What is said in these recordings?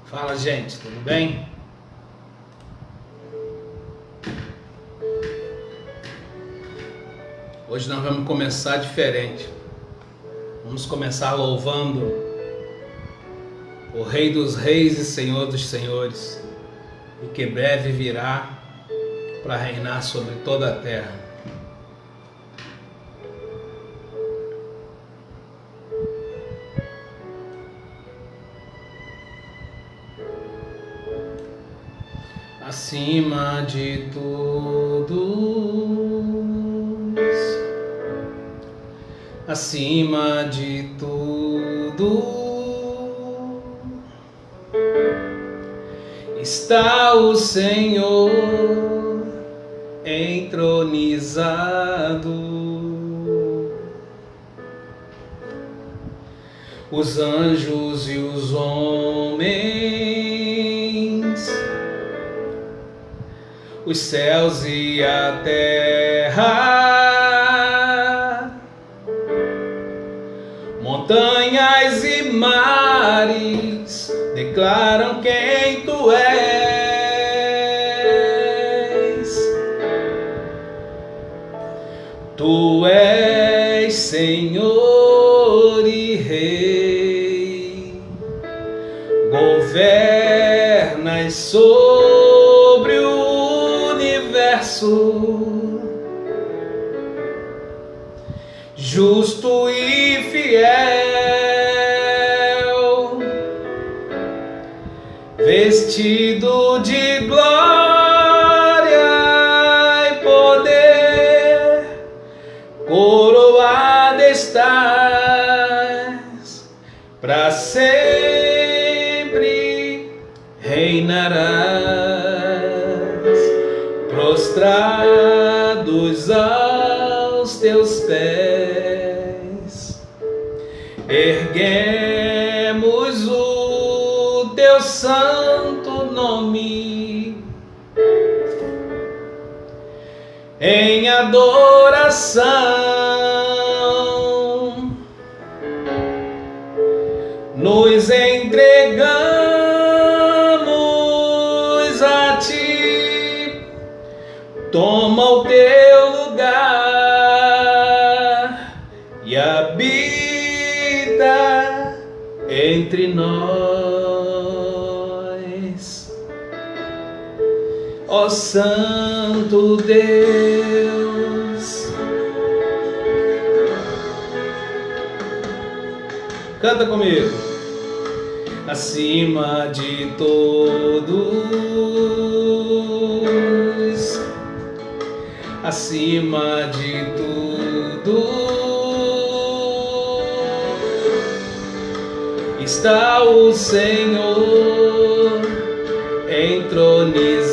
Fala, gente, tudo bem? Hoje nós vamos começar diferente. Vamos começar louvando o Rei dos Reis e Senhor dos Senhores, e que breve virá para reinar sobre toda a terra. Acima de todos, acima de tudo, está o Senhor entronizado. Os anjos e os homens, os céus e a terra, montanhas e mares declaram quem tu és. Tu és Senhor e Rei, governas sobre o universo, justo e fiel, vestido de glória e poder, coroada estás, para sempre reinarás, prostrados aos teus pés, erguemos o teu santo nome em adoração, nos entregamos a ti. Toma o teu lugar e habita entre nós, ó Santo Deus. Canta comigo. Acima de todos, acima de tudo, está o Senhor entronizado.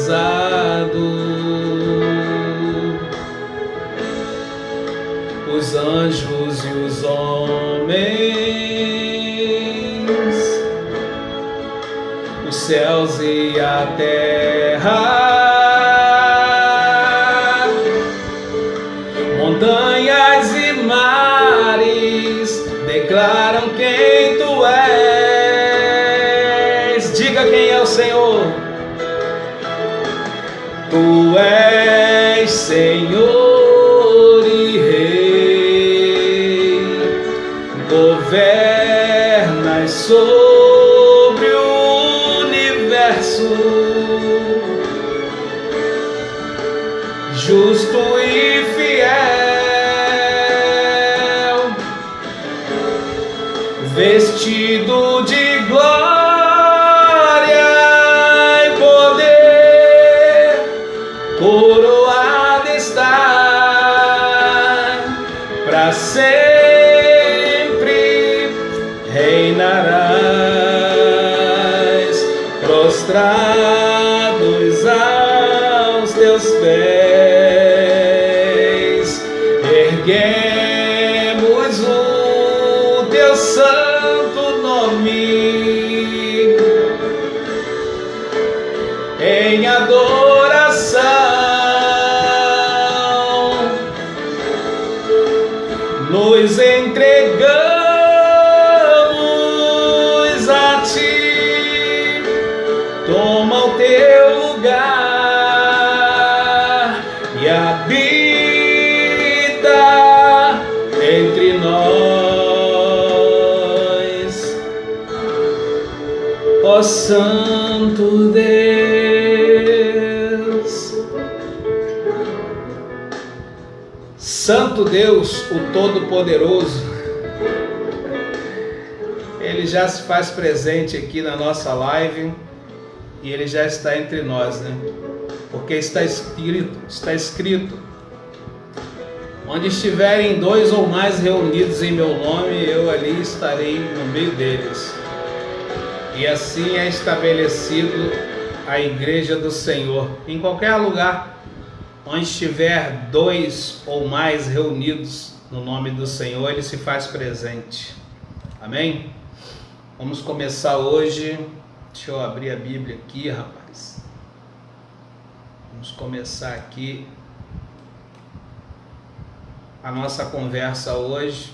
Os anjos e os homens, os céus e a terra, montanhas e mares declaram quem tu és. Diga quem é o Senhor. Tu és Senhor e Rei, governas sobre o universo, justo e fiel, vestido de glória e poder, coroada está, para sempre reinarás, prostrados aos teus pés, erguemos o teu santo nome em adoração, nos entregamos a ti. Santo Deus, Santo Deus, o Todo-Poderoso, Ele já se faz presente aqui na nossa live e Ele já está entre nós, né? Porque está escrito, onde estiverem 2 ou mais reunidos em meu nome, eu ali estarei no meio deles. E assim é estabelecido a igreja do Senhor. Em qualquer lugar onde estiver 2 ou mais reunidos no nome do Senhor, Ele se faz presente. Amém? Vamos começar hoje. Deixa eu abrir a Bíblia aqui, rapaz. Vamos começar aqui a nossa conversa hoje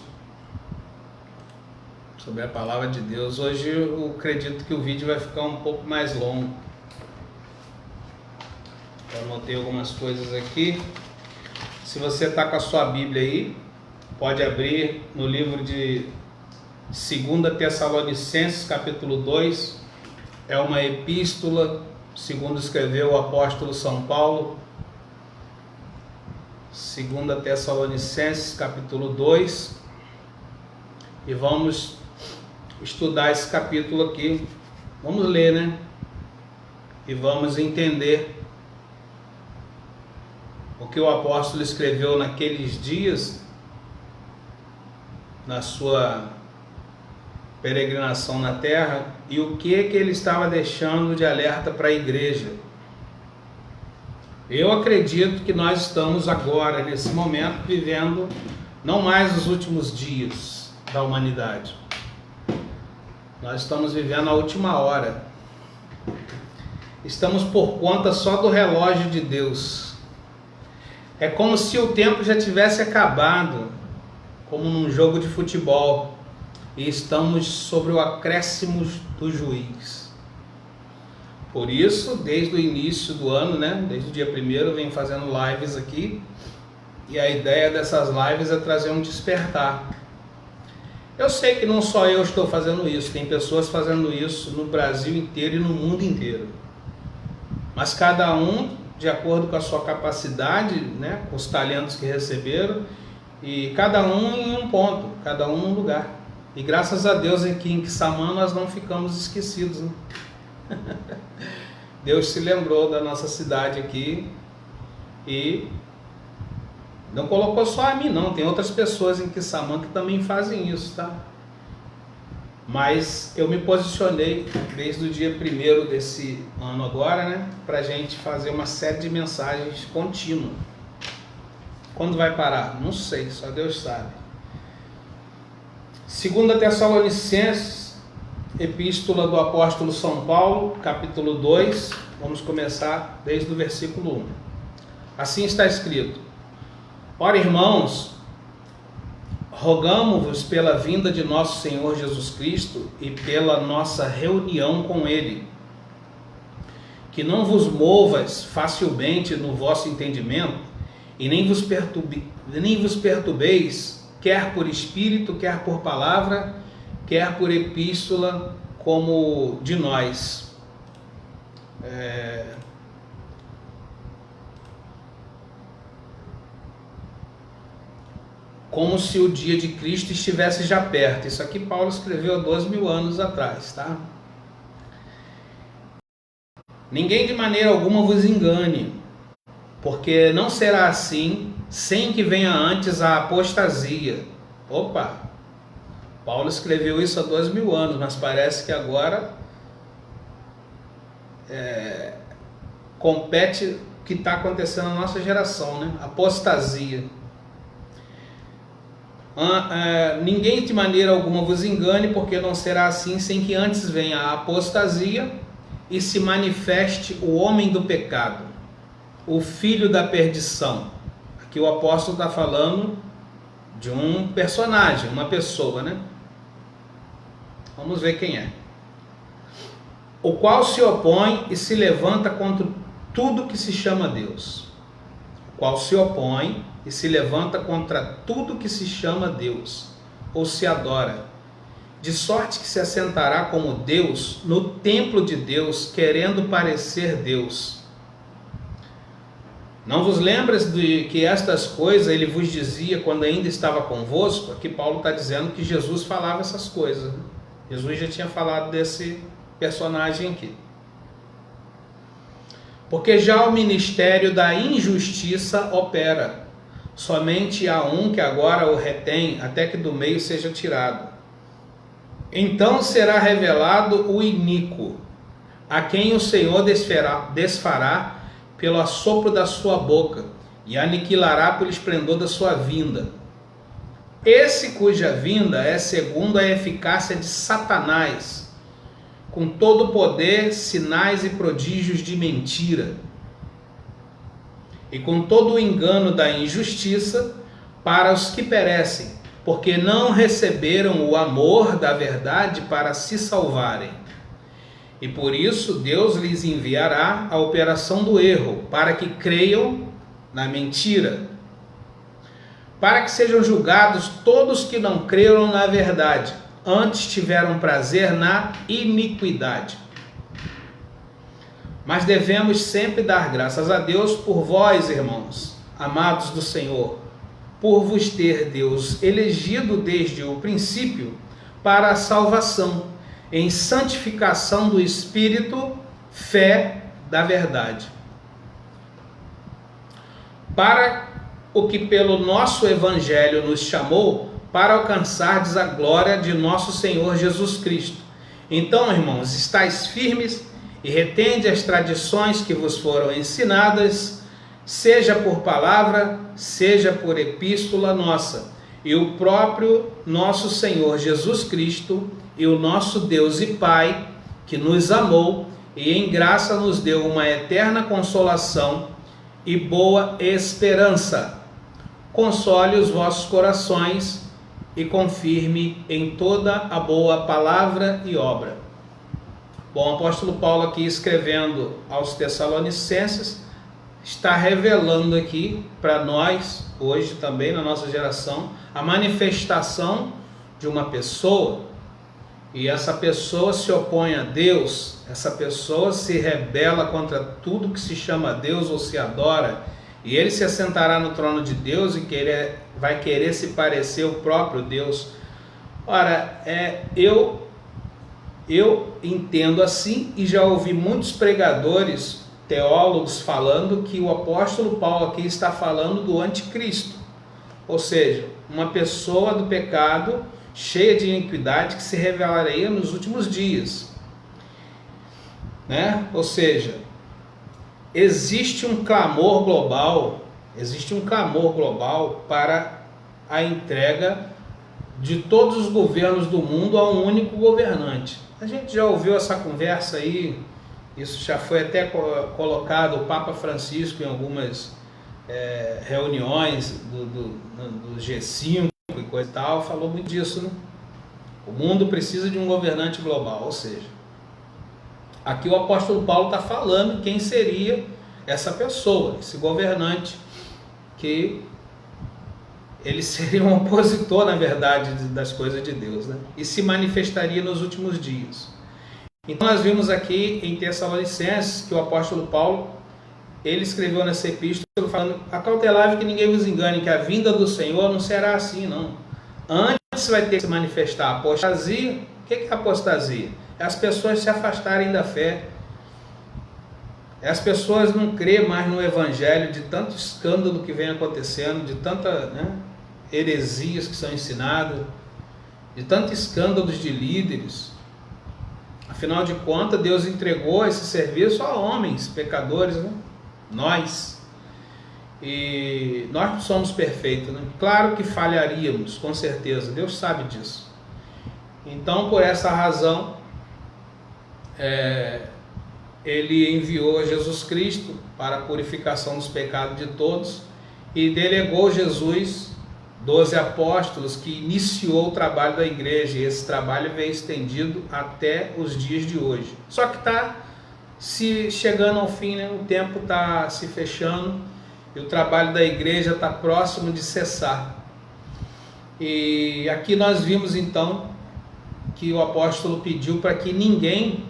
sobre a palavra de Deus. Hoje eu acredito que o vídeo vai ficar um pouco mais longo. Eu anotei algumas coisas aqui. Se você está com a sua Bíblia aí, pode abrir no livro de 2 Tessalonicenses, capítulo 2. É uma epístola, segundo escreveu o apóstolo São Paulo. 2 Tessalonicenses, capítulo 2. E vamos estudar esse capítulo aqui. Vamos ler, né? E vamos entender o que o apóstolo escreveu naqueles dias, na sua peregrinação na terra, e o que ele estava deixando de alerta para a igreja. Eu acredito que nós estamos agora, nesse momento, vivendo não mais os últimos dias da humanidade. Nós estamos vivendo a última hora. Estamos por conta só do relógio de Deus. É como se o tempo já tivesse acabado, como num jogo de futebol, e estamos sobre o acréscimo do juiz. Por isso, desde o início do ano, né, desde o dia 1º, eu venho fazendo lives aqui, e a ideia dessas lives é trazer um despertar. Eu sei que não só eu estou fazendo isso, tem pessoas fazendo isso no Brasil inteiro e no mundo inteiro. Mas cada um, de acordo com a sua capacidade, né, com os talentos que receberam, e cada um em um ponto, cada um num lugar. E graças a Deus aqui em Quissamã nós não ficamos esquecidos, né? Deus se lembrou da nossa cidade aqui e não colocou só a mim não, tem outras pessoas em Quissamã que também fazem isso, tá? Mas eu me posicionei desde o dia 1º desse ano agora, né? Pra gente fazer uma série de mensagens contínuas. Quando vai parar? Não sei, só Deus sabe. 2 Tessalonicenses, epístola do apóstolo São Paulo, capítulo 2, vamos começar desde o versículo 1. Assim está escrito: Ora, irmãos, rogamo-vos pela vinda de nosso Senhor Jesus Cristo e pela nossa reunião com Ele, que não vos movas facilmente no vosso entendimento e nem vos perturbeis, quer por espírito, quer por palavra, quer por epístola, como de nós. Como se o dia de Cristo estivesse já perto. Isso aqui Paulo escreveu há 2000 anos atrás, tá? Ninguém de maneira alguma vos engane, porque não será assim, sem que venha antes a apostasia. Opa! Paulo escreveu isso há 2000 anos, mas parece que agora compete o que está acontecendo na nossa geração, né? Apostasia. Ninguém de maneira alguma vos engane, porque não será assim, sem que antes venha a apostasia e se manifeste o homem do pecado, o filho da perdição. Aqui o apóstolo está falando de um personagem, uma pessoa, né? Vamos ver quem é. O qual se opõe e se levanta contra tudo que se chama Deus. O qual se opõe e se levanta contra tudo que se chama Deus, ou se adora, de sorte que se assentará como Deus no templo de Deus, querendo parecer Deus. Não vos lembras de que estas coisas ele vos dizia quando ainda estava convosco? Aqui Paulo está dizendo que Jesus falava essas coisas. Jesus já tinha falado desse personagem aqui. Porque já o ministério da injustiça opera. Somente há um que agora o retém, até que do meio seja tirado. Então será revelado o iníquo, a quem o Senhor desfará pelo assopro da sua boca, e aniquilará pelo esplendor da sua vinda. Esse cuja vinda é segundo a eficácia de Satanás, com todo o poder, sinais e prodígios de mentira, e com todo o engano da injustiça para os que perecem, porque não receberam o amor da verdade para se salvarem. E por isso Deus lhes enviará a operação do erro, para que creiam na mentira, para que sejam julgados todos que não creram na verdade, antes tiveram prazer na iniquidade. Mas devemos sempre dar graças a Deus por vós, irmãos, amados do Senhor, por vos ter Deus elegido desde o princípio para a salvação, em santificação do Espírito, fé da verdade. Para o que pelo nosso Evangelho nos chamou, para alcançardes a glória de nosso Senhor Jesus Cristo. Então, irmãos, estais firmes e retende as tradições que vos foram ensinadas, seja por palavra, seja por epístola nossa, e o próprio nosso Senhor Jesus Cristo, e o nosso Deus e Pai, que nos amou e em graça nos deu uma eterna consolação e boa esperança, console os vossos corações e confirme em toda a boa palavra e obra. Bom, o apóstolo Paulo aqui escrevendo aos Tessalonicenses, está revelando aqui para nós, hoje também na nossa geração, a manifestação de uma pessoa, e essa pessoa se opõe a Deus, essa pessoa se rebela contra tudo que se chama Deus ou se adora, e ele se assentará no trono de Deus e vai querer se parecer o próprio Deus. Ora, eu entendo assim, e já ouvi muitos pregadores, teólogos falando que o apóstolo Paulo aqui está falando do anticristo, ou seja, uma pessoa do pecado, cheia de iniquidade, que se revelaria nos últimos dias, né? Ou seja, existe um clamor global para a entrega de todos os governos do mundo a um único governante. A gente já ouviu essa conversa aí, isso já foi até colocado, o Papa Francisco em algumas reuniões do G5 e coisa e tal, falou muito disso, né? O mundo precisa de um governante global, ou seja, aqui o apóstolo Paulo está falando quem seria essa pessoa, esse governante, que ele seria um opositor, na verdade, das coisas de Deus, né? E se manifestaria nos últimos dias. Então nós vimos aqui em Tessalonicenses que o apóstolo Paulo, ele escreveu nessa epístola falando: acautelai que ninguém vos engane, que a vinda do Senhor não será assim, não. Antes vai ter que se manifestar a apostasia. O que é apostasia? É as pessoas se afastarem da fé. É as pessoas não crerem mais no Evangelho, de tanto escândalo que vem acontecendo, de tanta heresias que são ensinadas, de tantos escândalos de líderes. Afinal de contas, Deus entregou esse serviço a homens, pecadores, né? Nós. E nós não somos perfeitos, né? Claro que falharíamos, com certeza, Deus sabe disso. Então, por essa razão, ele enviou Jesus Cristo para a purificação dos pecados de todos e delegou Jesus, 12 apóstolos, que iniciou o trabalho da igreja, e esse trabalho vem estendido até os dias de hoje. Só que está se chegando ao fim, né? O tempo está se fechando e o trabalho da igreja está próximo de cessar. E aqui nós vimos então que o apóstolo pediu para que ninguém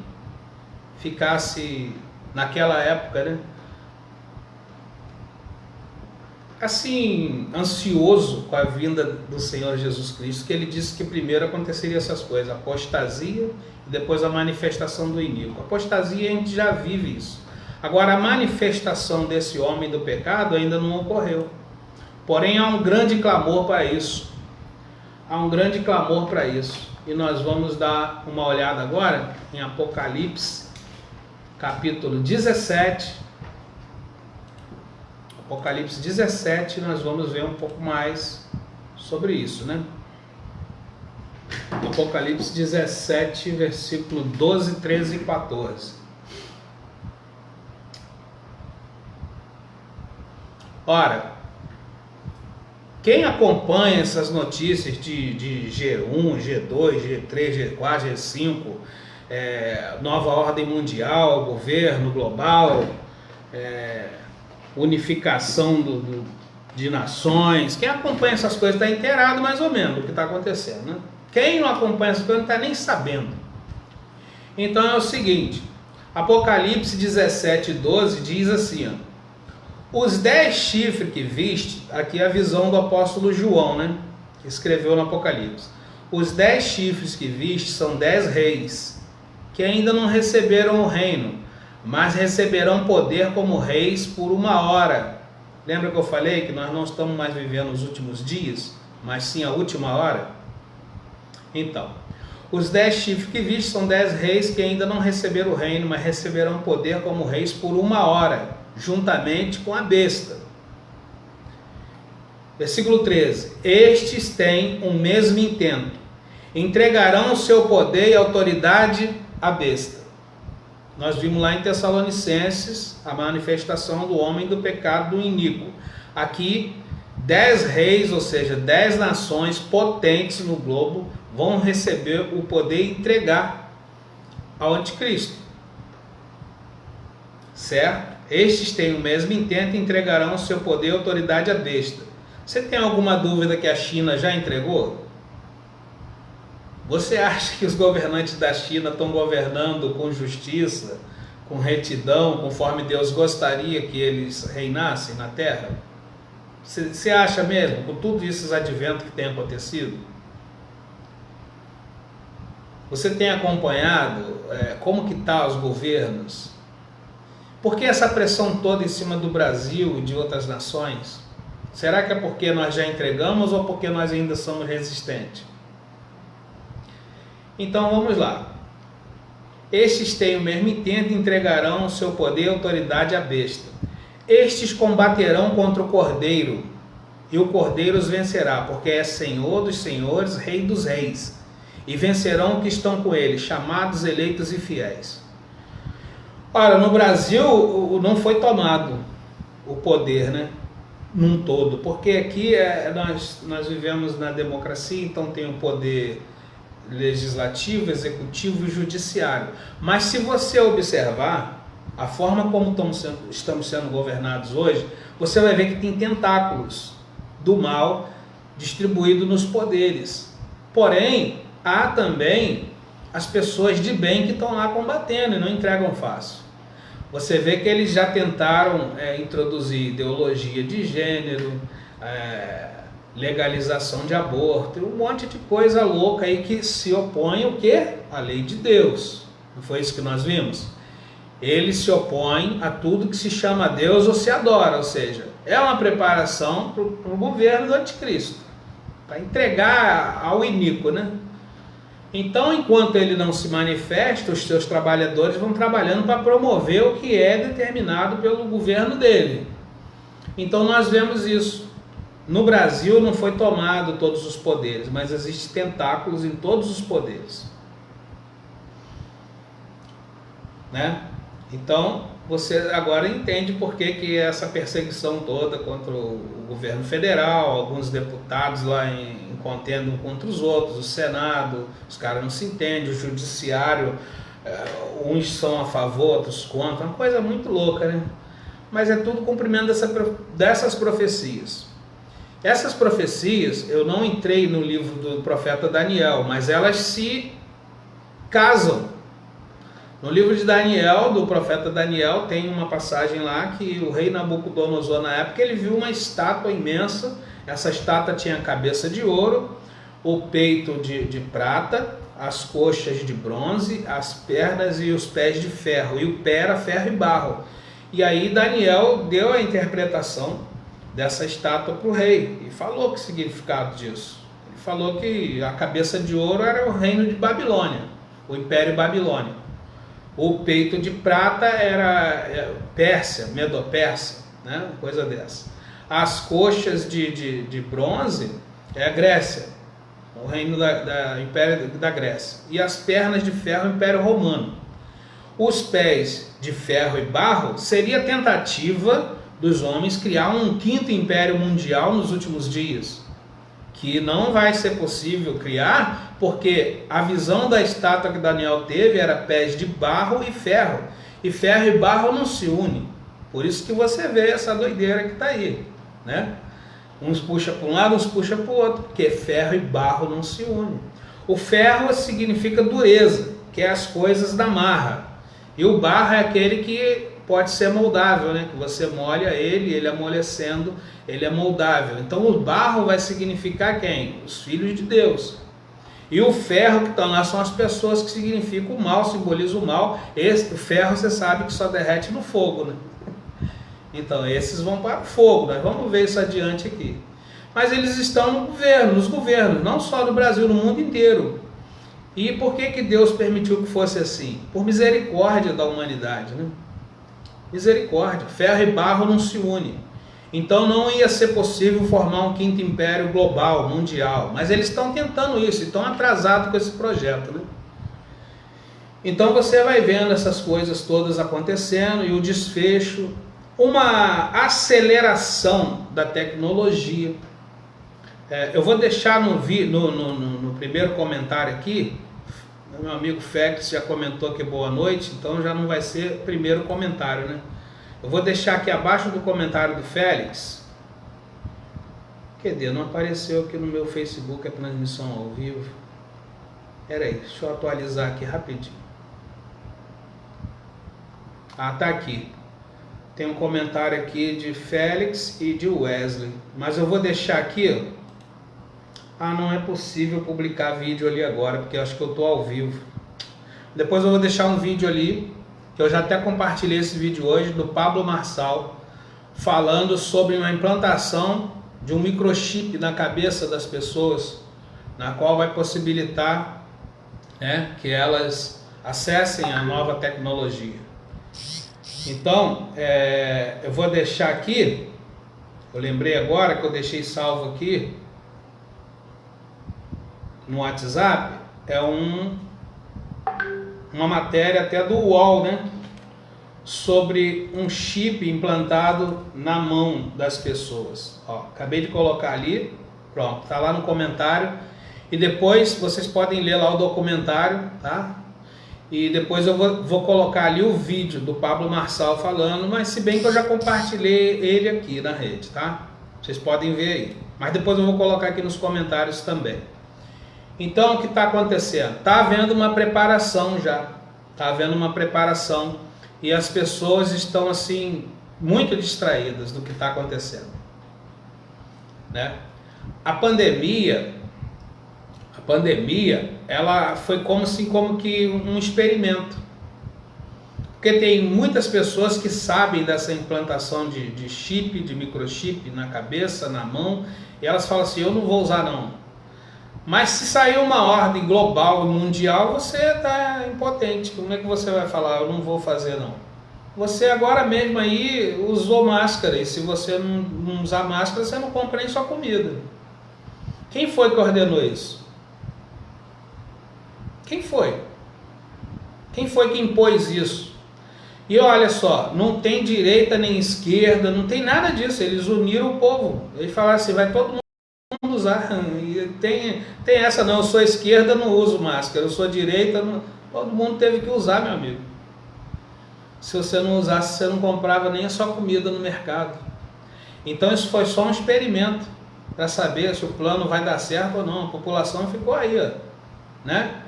ficasse, naquela época, né, assim, ansioso com a vinda do Senhor Jesus Cristo, que ele disse que primeiro aconteceria essas coisas, a apostasia e depois a manifestação do iníquo. A apostasia, a gente já vive isso. Agora, a manifestação desse homem do pecado ainda não ocorreu. Porém, há um grande clamor para isso. Há um grande clamor para isso. E nós vamos dar uma olhada agora em Apocalipse, capítulo 17. Apocalipse 17, nós vamos ver um pouco mais sobre isso, né? Apocalipse 17, versículo 12, 13 e 14. Ora, quem acompanha essas notícias de G1, G2, G3, G4, G5, nova ordem mundial, governo global, unificação de nações, quem acompanha essas coisas está inteirado mais ou menos do que está acontecendo, né? Quem não acompanha essas coisas não está nem sabendo. Então é o seguinte, Apocalipse 17, 12 diz assim, ó, os 10 chifres que viste, aqui é a visão do apóstolo João, né, que escreveu no Apocalipse. Os 10 chifres que viste são 10 reis, que ainda não receberam o reino, mas receberão poder como reis por 1 hora. Lembra que eu falei que nós não estamos mais vivendo os últimos dias, mas sim a última hora? Então, os 10 chifres que viste são 10 reis que ainda não receberam o reino, mas receberão poder como reis por 1 hora, juntamente com a besta. Versículo 13. Estes têm o mesmo intento, entregarão o seu poder e autoridade à besta. Nós vimos lá em Tessalonicenses a manifestação do homem do pecado do iníquo. Aqui, 10 reis, ou seja, 10 nações potentes no globo, vão receber o poder e entregar ao anticristo. Certo? Estes têm o mesmo intento e entregarão o seu poder e autoridade à besta. Você tem alguma dúvida que a China já entregou? Você acha que os governantes da China estão governando com justiça, com retidão, conforme Deus gostaria que eles reinassem na Terra? Você acha mesmo, com tudo esses adventos que tem acontecido? Você tem acompanhado como que estão os governos? Por que essa pressão toda em cima do Brasil e de outras nações? Será que é porque nós já entregamos ou porque nós ainda somos resistentes? Então vamos lá. Estes têm o mesmo intento e entregarão o seu poder e autoridade à besta. Estes combaterão contra o Cordeiro, e o Cordeiro os vencerá, porque é Senhor dos senhores, Rei dos reis. E vencerão os que estão com ele, chamados, eleitos e fiéis. Ora, no Brasil não foi tomado o poder, né? Num todo, porque aqui nós vivemos na democracia, então tem o poder legislativo, executivo e judiciário. Mas se você observar a forma como estamos sendo governados hoje, você vai ver que tem tentáculos do mal distribuídos nos poderes. Porém, há também as pessoas de bem que estão lá combatendo e não entregam fácil. Você vê que eles já tentaram introduzir ideologia de gênero, legalização de aborto, um monte de coisa louca aí que se opõe ao quê? À lei de Deus. Não foi isso que nós vimos? Eles se opõem a tudo que se chama Deus ou se adora, ou seja, é uma preparação para o governo do anticristo, para entregar ao iníquo, né? Então, enquanto ele não se manifesta, os seus trabalhadores vão trabalhando para promover o que é determinado pelo governo dele. Então nós vemos isso. No Brasil não foi tomado todos os poderes, mas existem tentáculos em todos os poderes. Né? Então, você agora entende por que essa perseguição toda contra o governo federal, alguns deputados lá contendem contra os outros, o Senado, os caras não se entendem, o judiciário, uns são a favor, outros contra, uma coisa muito louca, né? Mas é tudo cumprimento dessas profecias. Essas profecias, eu não entrei no livro do profeta Daniel, mas elas se casam. No livro de Daniel, do profeta Daniel, tem uma passagem lá que o rei Nabucodonosor, na época, ele viu uma estátua imensa. Essa estátua tinha a cabeça de ouro, o peito de prata, as coxas de bronze, as pernas e os pés de ferro, e o pé era ferro e barro. E aí Daniel deu a interpretação dessa estátua para o rei e falou que o significado disso. Ele falou que a cabeça de ouro era o reino de Babilônia, o Império Babilônio. O peito de prata era Pérsia, Medo-Pérsia, né? Coisa dessa. As coxas de bronze é a Grécia, o reino da Império da Grécia. E as pernas de ferro, o Império Romano. Os pés de ferro e barro seria a tentativa dos homens criar um quinto império mundial nos últimos dias, que não vai ser possível criar, porque a visão da estátua que Daniel teve era pés de barro e ferro e barro não se unem. Por isso que você vê essa doideira que está aí, né? Uns puxa para um lado, uns puxa para o outro, porque ferro e barro não se unem. O ferro significa dureza, que é as coisas da marra, e o barro é aquele que pode ser moldável, né? Que você molha ele amolecendo, ele é moldável. Então o barro vai significar quem? Os filhos de Deus. E o ferro que estão lá são as pessoas, que significam o mal, simboliza o mal. O ferro você sabe que só derrete no fogo, né? Então esses vão para o fogo, nós vamos ver isso adiante aqui. Mas eles estão no governo, nos governos, não só no Brasil, no mundo inteiro. E por que Deus permitiu que fosse assim? Por misericórdia da humanidade, né? Misericórdia. Ferro e barro não se unem. Então não ia ser possível formar um quinto império global, mundial. Mas eles estão tentando isso, estão atrasados com esse projeto, né? Então você vai vendo essas coisas todas acontecendo e o desfecho, uma aceleração da tecnologia. Eu vou deixar no primeiro comentário aqui, meu amigo Félix já comentou que boa noite, então já não vai ser primeiro comentário, né? Eu vou deixar aqui abaixo do comentário do Félix. Cadê? Não apareceu aqui no meu Facebook a transmissão ao vivo. Pera aí, deixa eu atualizar aqui rapidinho. Ah, tá aqui. Tem um comentário aqui de Félix e de Wesley. Mas eu vou deixar aqui, ó. Ah, não é possível publicar vídeo ali agora, porque eu acho que eu estou ao vivo. Depois eu vou deixar um vídeo ali, que eu já até compartilhei esse vídeo hoje, do Pablo Marçal, falando sobre uma implantação de um microchip na cabeça das pessoas, na qual vai possibilitar, né, que elas acessem a nova tecnologia. Então, eu vou deixar aqui, eu lembrei agora que eu deixei salvo aqui, no WhatsApp, uma matéria até do UOL, né? Sobre um chip implantado na mão das pessoas. Ó, acabei de colocar ali, pronto, tá lá no comentário. E depois vocês podem ler lá o documentário, tá? E depois eu vou colocar ali o vídeo do Pablo Marçal falando, mas se bem que eu já compartilhei ele aqui na rede, tá? Vocês podem ver aí. Mas depois eu vou colocar aqui nos comentários também. Então, o que está acontecendo? Está havendo uma preparação já. Está havendo uma preparação. E as pessoas estão, assim, muito distraídas do que está acontecendo, né? A pandemia, ela foi como que um experimento. Porque tem muitas pessoas que sabem dessa implantação de chip, de microchip na cabeça, na mão, e elas falam assim, eu não vou usar não. Mas se sair uma ordem global e mundial, você está impotente. Como é que você vai falar, eu não vou fazer não? Você agora mesmo aí usou máscara, e se você não usar máscara, você não compra nem sua comida. Quem foi que ordenou isso? Quem foi? Quem foi que impôs isso? E olha só, não tem direita nem esquerda, não tem nada disso, eles uniram o povo. Eles falaram assim, vai todo mundo usar, e tem essa não, eu sou esquerda, não uso máscara, eu sou direita, não, todo mundo teve que usar, meu amigo. Se você não usasse, você não comprava nem a sua comida no mercado. Então isso foi só um experimento, para saber se o plano vai dar certo ou não. A população ficou aí, ó, né?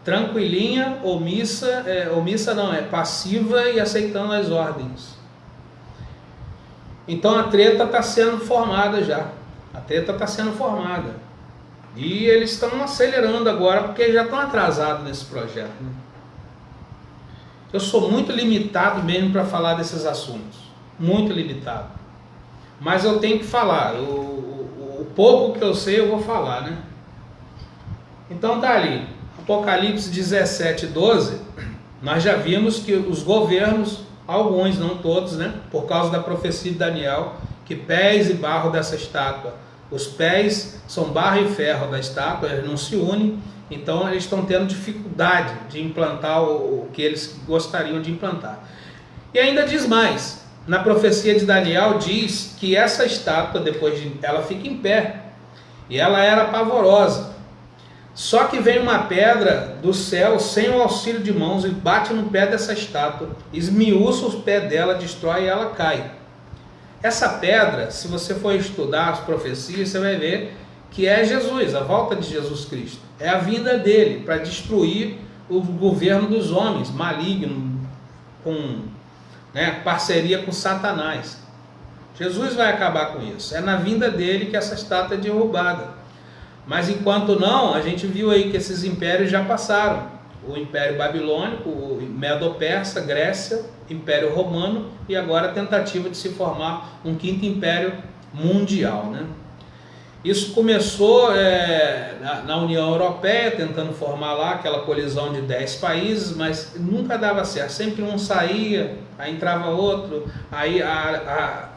tranquilinha, omissa não, é passiva e aceitando as ordens. Então a treta está sendo formada já. A treta está sendo formada. E eles estão acelerando agora porque já estão atrasados nesse projeto, né? Eu sou muito limitado mesmo para falar desses assuntos. Muito limitado. Mas eu tenho que falar. O pouco que eu sei eu vou falar, né? Então tá ali. Apocalipse 17:12. Nós já vimos que os governos, alguns, não todos, né? Por causa da profecia de Daniel, que pés e barro dessa estátua. Os pés são barro e ferro da estátua, eles não se unem. Então eles estão tendo dificuldade de implantar o que eles gostariam de implantar. E ainda diz mais, na profecia de Daniel diz que essa estátua, ela fica em pé, e ela era pavorosa. Só que vem uma pedra do céu sem o auxílio de mãos e bate no pé dessa estátua, esmiuça o pé dela, destrói e ela cai. Essa pedra, se você for estudar as profecias, você vai ver que é Jesus, a volta de Jesus Cristo. É a vinda dele para destruir o governo dos homens, maligno, com parceria com Satanás. Jesus vai acabar com isso. É na vinda dele que essa estátua é derrubada. Mas enquanto não, a gente viu aí que esses impérios já passaram. O Império Babilônico, o Medo-Persa, Grécia, Império Romano e agora a tentativa de se formar um quinto império mundial, né? Isso começou na União Europeia, tentando formar lá aquela colisão de 10 países, mas nunca dava certo. Sempre um saía, aí entrava outro, aí a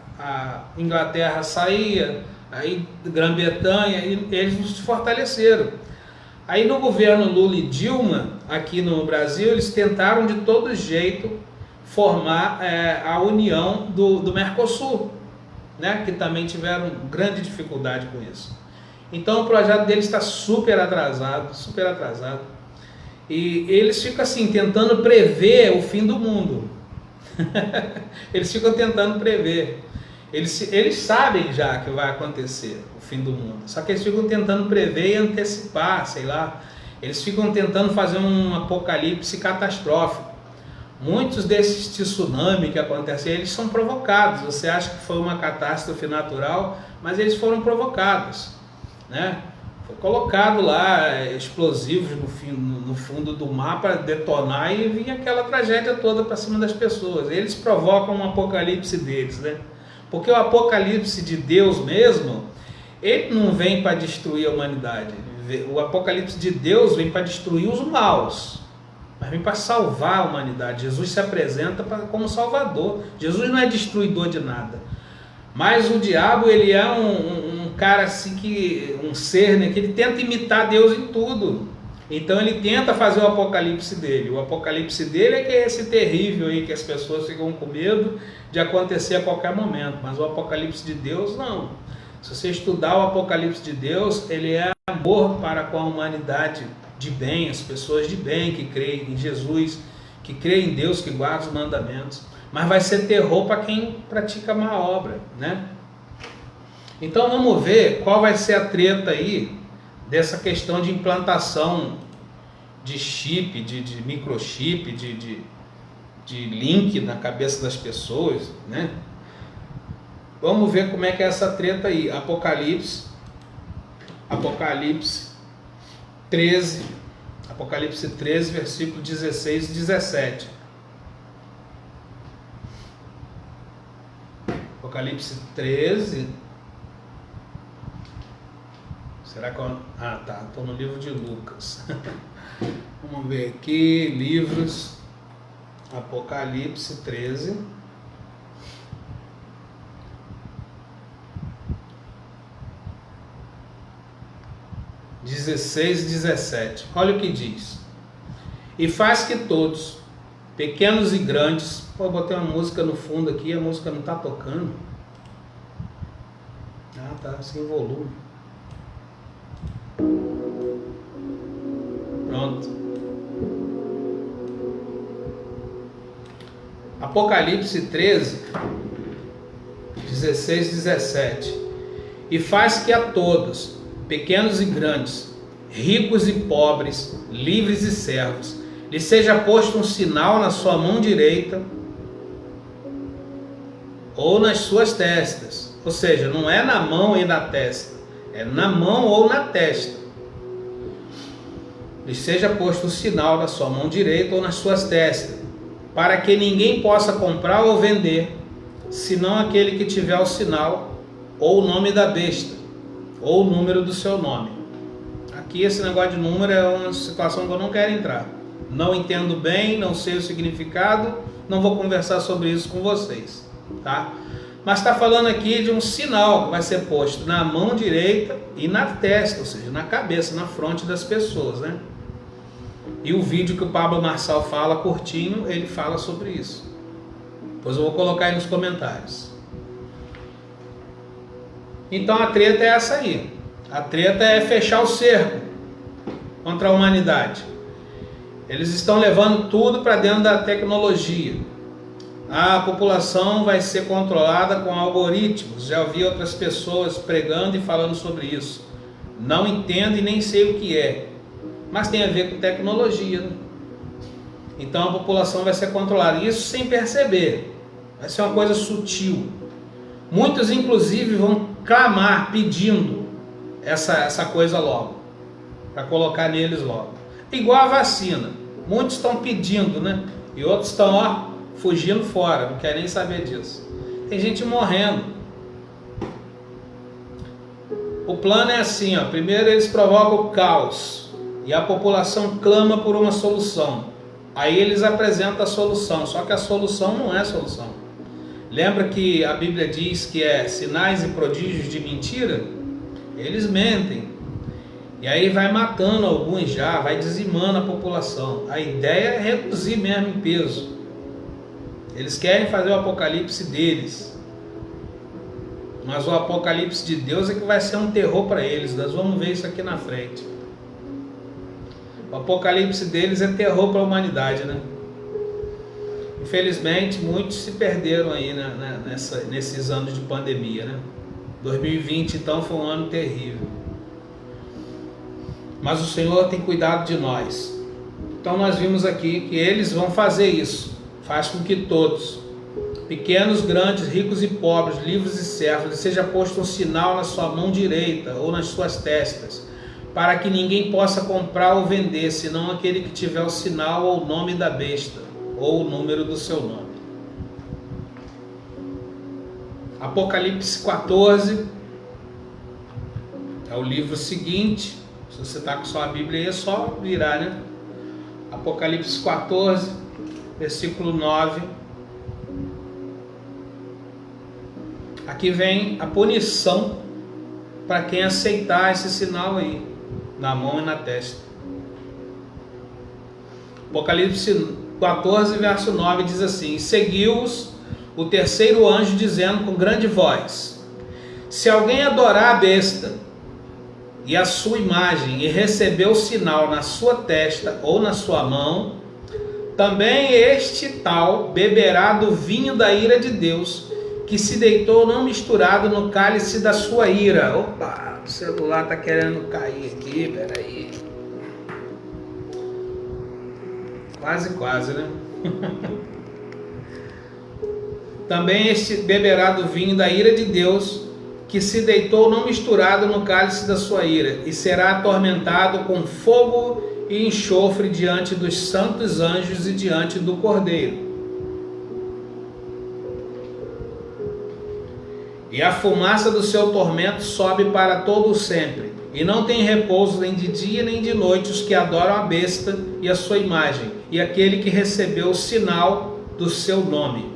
Inglaterra saía, aí Grã-Bretanha, e eles se fortaleceram. Aí no governo Lula e Dilma, aqui no Brasil, eles tentaram de todo jeito formar a união do Mercosul, né, que também tiveram grande dificuldade com isso. Então o projeto deles está super atrasado, e eles ficam assim, tentando prever o fim do mundo. Eles ficam tentando prever. Eles sabem já que vai acontecer o fim do mundo, só que eles ficam tentando prever e antecipar, sei lá. Eles ficam tentando fazer um apocalipse catastrófico. Muitos desses tsunamis que acontecem, eles são provocados. Você acha que foi uma catástrofe natural, mas eles foram provocados, né? Foi colocado lá explosivos no fundo do mar para detonar e vinha aquela tragédia toda para cima das pessoas. Eles provocam um apocalipse deles, né? Porque o apocalipse de Deus mesmo, ele não vem para destruir a humanidade. O apocalipse de Deus vem para destruir os maus, mas vem para salvar a humanidade. Jesus se apresenta como Salvador. Jesus não é destruidor de nada. Mas o diabo, ele é um cara assim, um ser, né, que ele tenta imitar Deus em tudo. Então ele tenta fazer o apocalipse dele. O apocalipse dele é que é esse terrível aí, que as pessoas ficam com medo de acontecer a qualquer momento. Mas o apocalipse de Deus, não. Se você estudar o apocalipse de Deus, ele é amor para com a humanidade de bem, as pessoas de bem que creem em Jesus, que creem em Deus, que guardam os mandamentos. Mas vai ser terror para quem pratica má obra, né? Então vamos ver qual vai ser a treta aí dessa questão de implantação de chip, de microchip, de link na cabeça das pessoas, né? Vamos ver como é que é essa treta aí. Apocalipse 13, versículo 16 e 17. Apocalipse 13. Será que eu... Ah, tá. Estou no livro de Lucas. Vamos ver aqui. Livros. Apocalipse 13. (16 e 17). Olha o que diz. E faz que todos, pequenos e grandes... Pô, eu botei uma música no fundo aqui, a música não está tocando. Ah, tá, sem volume. Pronto. Apocalipse 13, 16 e 17. E faz que a todos, pequenos e grandes, ricos e pobres, livres e servos, lhe seja posto um sinal na sua mão direita ou nas suas testas. Ou seja, não é na mão e na testa, é na mão ou na testa. Lhe seja posto um sinal na sua mão direita ou nas suas testas, para que ninguém possa comprar ou vender, senão aquele que tiver o sinal ou o nome da besta, ou o número do seu nome. Aqui esse negócio de número é uma situação que eu não quero entrar. Não entendo bem, não sei o significado, não vou conversar sobre isso com vocês, tá? Mas está falando aqui de um sinal que vai ser posto na mão direita e na testa, ou seja, na cabeça, na fronte das pessoas, né? E o vídeo que o Pablo Marçal fala, curtinho, ele fala sobre isso. Depois eu vou colocar aí nos comentários. Então a treta é essa aí. A treta é fechar o cerco contra a humanidade. Eles estão levando tudo para dentro da tecnologia. A população vai ser controlada com algoritmos. Já ouvi outras pessoas pregando e falando sobre isso. Não entendo e nem sei o que é, mas tem a ver com tecnologia, né? Então a população vai ser controlada, isso sem perceber. Vai ser uma coisa sutil. Muitos inclusive vão clamar, pedindo essa coisa logo, para colocar neles logo. Igual a vacina. Muitos estão pedindo, né? E outros estão fugindo fora, não querem nem saber disso. Tem gente morrendo. O plano é assim, ó. Primeiro eles provocam o caos e a população clama por uma solução. Aí eles apresentam a solução, só que a solução não é a solução. Lembra que a Bíblia diz que é sinais e prodígios de mentira? Eles mentem. E aí vai matando alguns já, vai dizimando a população. A ideia é reduzir mesmo em peso. Eles querem fazer o apocalipse deles. Mas o apocalipse de Deus é que vai ser um terror para eles. Nós vamos ver isso aqui na frente. O apocalipse deles é terror para a humanidade, né? Infelizmente, muitos se perderam aí, né, nesses anos de pandemia, né? 2020, então, foi um ano terrível. Mas o Senhor tem cuidado de nós. Então nós vimos aqui que eles vão fazer isso. Faz com que todos, pequenos, grandes, ricos e pobres, livres e servos, seja posto um sinal na sua mão direita ou nas suas testas, para que ninguém possa comprar ou vender, senão aquele que tiver o sinal ou o nome da besta, ou o número do seu nome. Apocalipse 14 é o livro seguinte. Se você está com sua Bíblia aí, é só virar, né? Apocalipse 14, versículo 9. Aqui vem a punição para quem aceitar esse sinal aí, na mão e na testa. Apocalipse 14, verso 9 diz assim: seguiu-os o terceiro anjo dizendo com grande voz: se alguém adorar a besta e a sua imagem e receber o sinal na sua testa ou na sua mão, também este tal beberá do vinho da ira de Deus, que se deitou não misturado no cálice da sua ira. Opa, o celular está querendo cair aqui, peraí. Quase, né? Também este beberá do vinho da ira de Deus, que se deitou não misturado no cálice da sua ira, e será atormentado com fogo e enxofre diante dos santos anjos e diante do Cordeiro. E a fumaça do seu tormento sobe para todo sempre, e não tem repouso nem de dia nem de noite os que adoram a besta e a sua imagem, e aquele que recebeu o sinal do seu nome.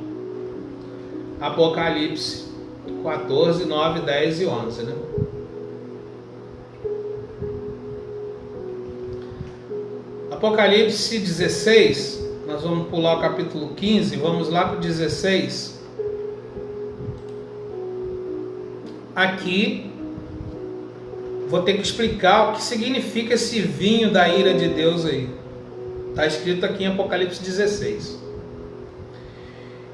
Apocalipse 14, 9, 10 e 11, né? Apocalipse 16, nós vamos pular o capítulo 15, vamos lá para o 16. Aqui, vou ter que explicar o que significa esse vinho da ira de Deus aí. Está escrito aqui em Apocalipse 16.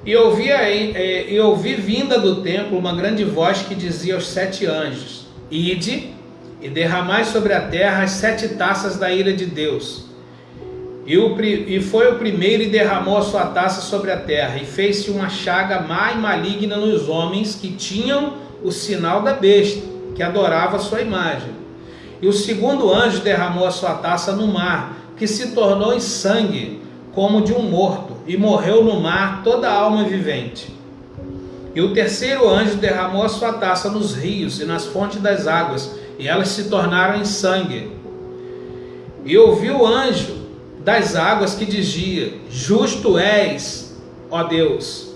E ouvi vinda do templo uma grande voz que dizia aos 7 anjos: ide e derramai sobre a terra as 7 taças da ira de Deus. E foi o primeiro e derramou a sua taça sobre a terra, e fez-se uma chaga má e maligna nos homens que tinham o sinal da besta, que adorava a sua imagem. E o segundo anjo derramou a sua taça no mar, que se tornou em sangue, como de um morto, e morreu no mar toda a alma vivente. E o terceiro anjo derramou a sua taça nos rios e nas fontes das águas, e elas se tornaram em sangue. E ouvi o anjo das águas que dizia: justo és, ó Deus,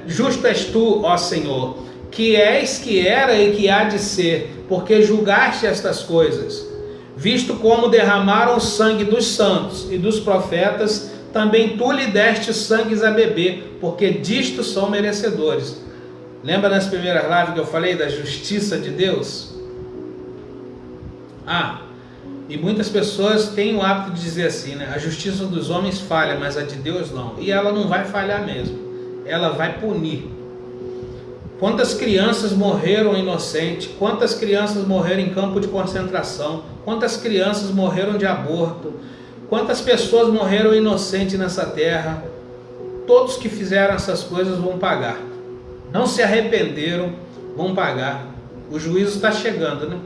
justo és tu, ó Senhor, que és, que era e que há de ser, porque julgaste estas coisas. Visto como derramaram o sangue dos santos e dos profetas, também tu lhe deste sangues a beber, porque disto são merecedores. Lembra nas primeiras lives que eu falei da justiça de Deus? E muitas pessoas têm o hábito de dizer assim, né? A justiça dos homens falha, mas a de Deus não. E ela não vai falhar mesmo. Ela vai punir. Quantas crianças morreram inocentes? Quantas crianças morreram em campo de concentração? Quantas crianças morreram de aborto? Quantas pessoas morreram inocentes nessa terra? Todos que fizeram essas coisas vão pagar. Não se arrependeram, vão pagar. O juízo está chegando, né?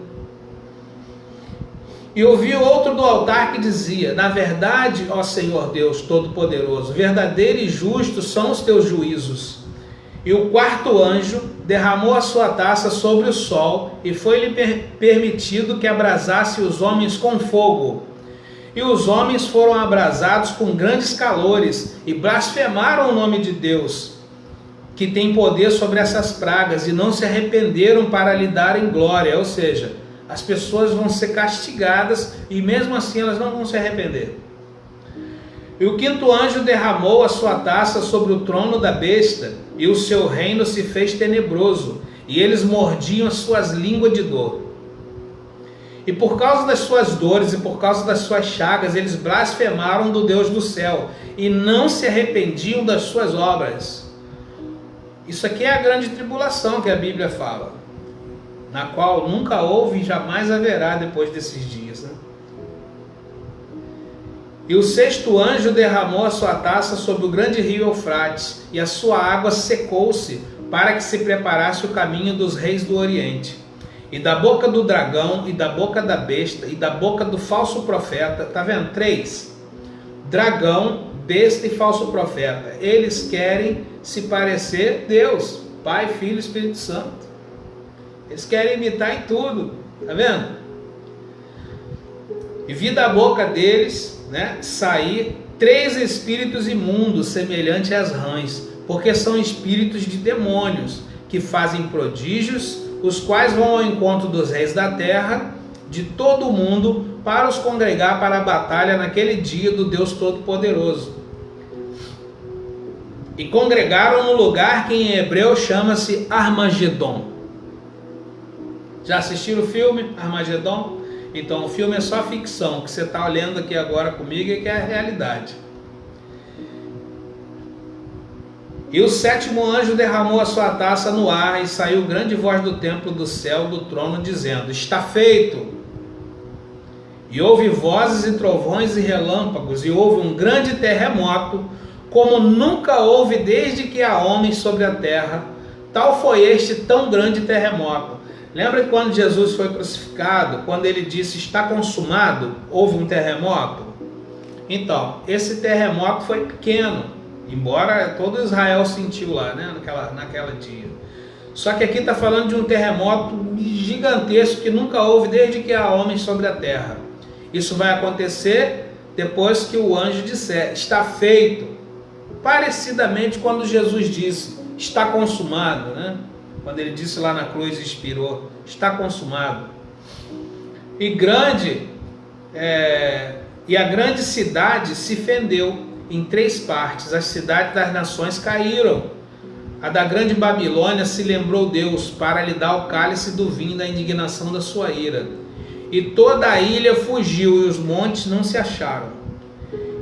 E ouvi outro do altar que dizia: na verdade, ó Senhor Deus Todo-Poderoso, verdadeiro e justo são os teus juízos. E o quarto anjo derramou a sua taça sobre o sol, e foi-lhe permitido que abrasasse os homens com fogo. E os homens foram abrasados com grandes calores, e blasfemaram o nome de Deus, que tem poder sobre essas pragas, e não se arrependeram para lhe darem glória. Ou seja, as pessoas vão ser castigadas, e mesmo assim elas não vão se arrepender. E o quinto anjo derramou a sua taça sobre o trono da besta, e o seu reino se fez tenebroso, e eles mordiam as suas línguas de dor. E por causa das suas dores e por causa das suas chagas, eles blasfemaram do Deus do céu, e não se arrependiam das suas obras. Isso aqui é a grande tribulação que a Bíblia fala, na qual nunca houve e jamais haverá depois desses dias, né? E o sexto anjo derramou a sua taça sobre o grande rio Eufrates, e a sua água secou-se, para que se preparasse o caminho dos reis do Oriente. E da boca do dragão, e da boca da besta, e da boca do falso profeta, tá vendo? 3. Dragão, besta e falso profeta. Eles querem se parecer Deus, Pai, Filho e Espírito Santo. Eles querem imitar em tudo, tá vendo? E vi da boca deles, né, sair 3 espíritos imundos, semelhantes às rãs, porque são espíritos de demônios, que fazem prodígios, os quais vão ao encontro dos reis da terra, de todo o mundo, para os congregar para a batalha naquele dia do Deus Todo-Poderoso. E congregaram no lugar que em hebreu chama-se Armagedon. Já assistiram o filme Armagedon? Então o filme é só ficção, o que você está olhando aqui agora comigo é que é a realidade. E o sétimo anjo derramou a sua taça no ar, e saiu grande voz do templo do céu, do trono, dizendo: está feito. E houve vozes e trovões e relâmpagos, e houve um grande terremoto, como nunca houve desde que há homens sobre a terra. Tal foi este tão grande terremoto. Lembra que quando Jesus foi crucificado, quando ele disse está consumado, houve um terremoto? Então, esse terremoto foi pequeno, embora todo Israel sentiu lá, né, naquela dia. Só que aqui está falando de um terremoto gigantesco que nunca houve desde que há homens sobre a terra. Isso vai acontecer depois que o anjo disser está feito, parecidamente quando Jesus disse está consumado, né? Quando ele disse lá na cruz e expirou, está consumado. E a grande cidade se fendeu em 3 partes, as cidades das nações caíram. A da grande Babilônia se lembrou Deus para lhe dar o cálice do vinho da indignação da sua ira. E toda a ilha fugiu, e os montes não se acharam.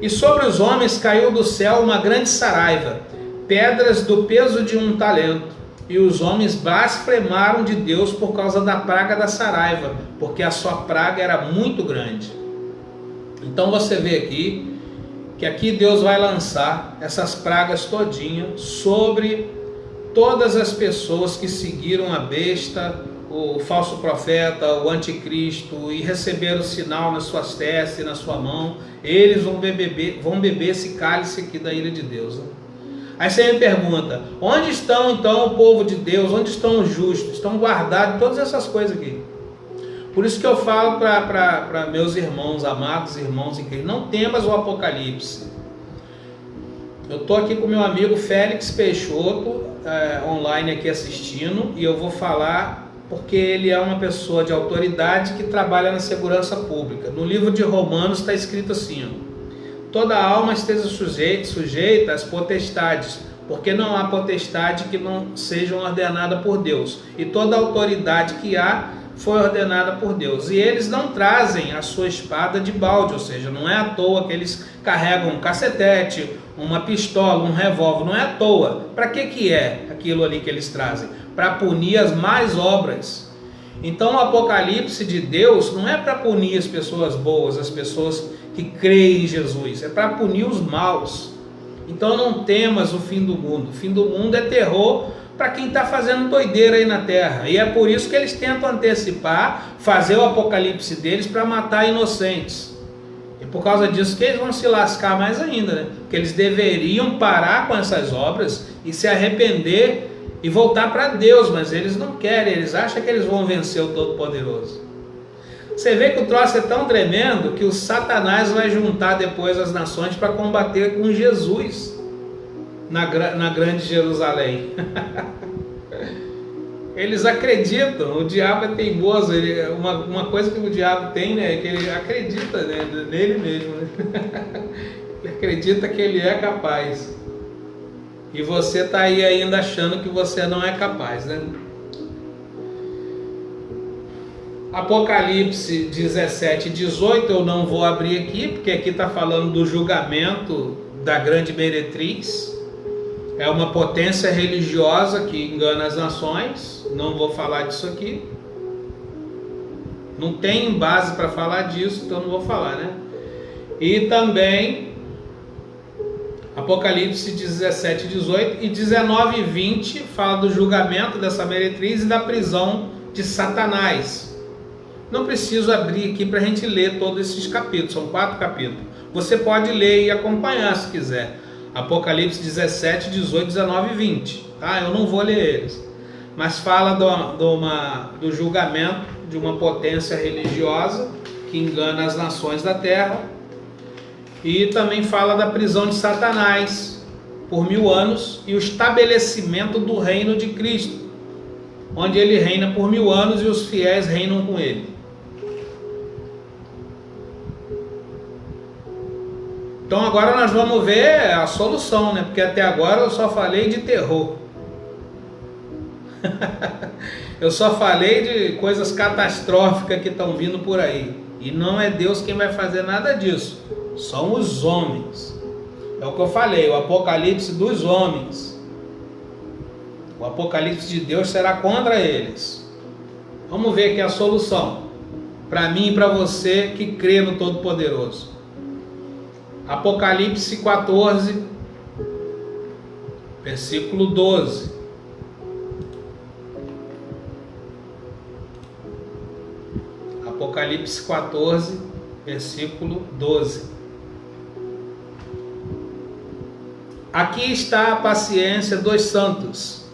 E sobre os homens caiu do céu uma grande saraiva, pedras do peso de 1 talento, e os homens blasfemaram de Deus por causa da praga da saraiva, porque a sua praga era muito grande. Então você vê aqui, que aqui Deus vai lançar essas pragas todinhas sobre todas as pessoas que seguiram a besta, o falso profeta, o anticristo, e receberam o sinal nas suas testas e na sua mão. Eles vão beber esse cálice aqui da ira de Deus, né? Aí você me pergunta, onde estão então o povo de Deus? Onde estão os justos? Estão guardados todas essas coisas aqui. Por isso que eu falo para meus irmãos, amados irmãos em Cristo, não temas o Apocalipse. Eu estou aqui com meu amigo Félix Peixoto, online aqui assistindo, e eu vou falar porque ele é uma pessoa de autoridade que trabalha na segurança pública. No livro de Romanos está escrito assim, ó, toda alma esteja sujeita às potestades, porque não há potestade que não seja ordenada por Deus, e toda autoridade que há foi ordenada por Deus, e eles não trazem a sua espada de balde, ou seja, não é à toa que eles carregam um cacetete, uma pistola, um revólver, não é à toa. Para que é aquilo ali que eles trazem? Para punir as más obras. Então o Apocalipse de Deus não é para punir as pessoas boas, as pessoas que creem em Jesus, é para punir os maus. Então não temas o fim do mundo. O fim do mundo é terror para quem está fazendo doideira aí na terra, e é por isso que eles tentam antecipar, fazer o apocalipse deles para matar inocentes, e por causa disso que eles vão se lascar mais ainda, né? Porque eles deveriam parar com essas obras e se arrepender e voltar para Deus, mas eles não querem, eles acham que eles vão vencer o Todo-Poderoso. Você vê que o troço é tão tremendo que o Satanás vai juntar depois as nações para combater com Jesus na grande Jerusalém. Eles acreditam, o diabo é teimoso, uma coisa que o diabo tem, né, é que ele acredita, né, nele mesmo, né? Ele acredita que ele é capaz, e você está aí ainda achando que você não é capaz, né? Apocalipse 17 e 18 eu não vou abrir aqui, porque aqui está falando do julgamento da grande meretriz. É uma potência religiosa que engana as nações. Não vou falar disso aqui. Não tem base para falar disso, então não vou falar, né? E também Apocalipse 17, 18 e 19 e 20 fala do julgamento dessa meretriz e da prisão de Satanás. Não preciso abrir aqui para a gente ler todos esses capítulos, são 4 capítulos. Você pode ler e acompanhar se quiser. Apocalipse 17, 18, 19 e 20. Tá? Eu não vou ler eles. Mas fala do julgamento de uma potência religiosa que engana as nações da terra. E também fala da prisão de Satanás por 1000 anos e o estabelecimento do reino de Cristo, onde ele reina por 1000 anos e os fiéis reinam com ele. Então agora nós vamos ver a solução, né? Porque até agora eu só falei de terror. Eu só falei de coisas catastróficas que estão vindo por aí. E não é Deus quem vai fazer nada disso. São os homens. É o que eu falei, o apocalipse dos homens. O apocalipse de Deus será contra eles. Vamos ver aqui a solução. Para mim e para você que crê no Todo-Poderoso. Apocalipse 14, versículo 12. Apocalipse 14, versículo 12. Aqui está a paciência dos santos.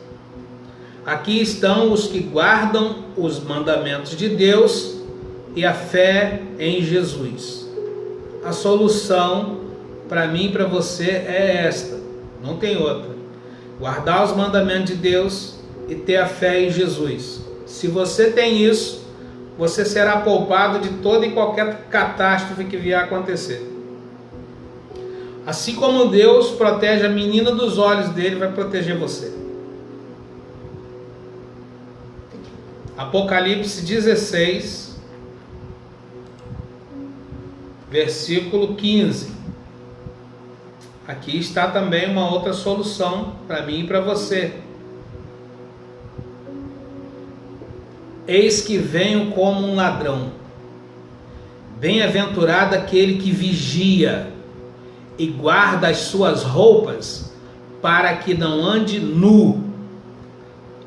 Aqui estão os que guardam os mandamentos de Deus e a fé em Jesus. A solução para mim e para você é esta, não tem outra. Guardar os mandamentos de Deus e ter a fé em Jesus. Se você tem isso, você será poupado de toda e qualquer catástrofe que vier a acontecer. Assim como Deus protege a menina dos olhos dele, vai proteger você. Apocalipse 16, versículo 15. Aqui está também uma outra solução para mim e para você. Eis que venho como um ladrão. Bem-aventurado aquele que vigia e guarda as suas roupas, para que não ande nu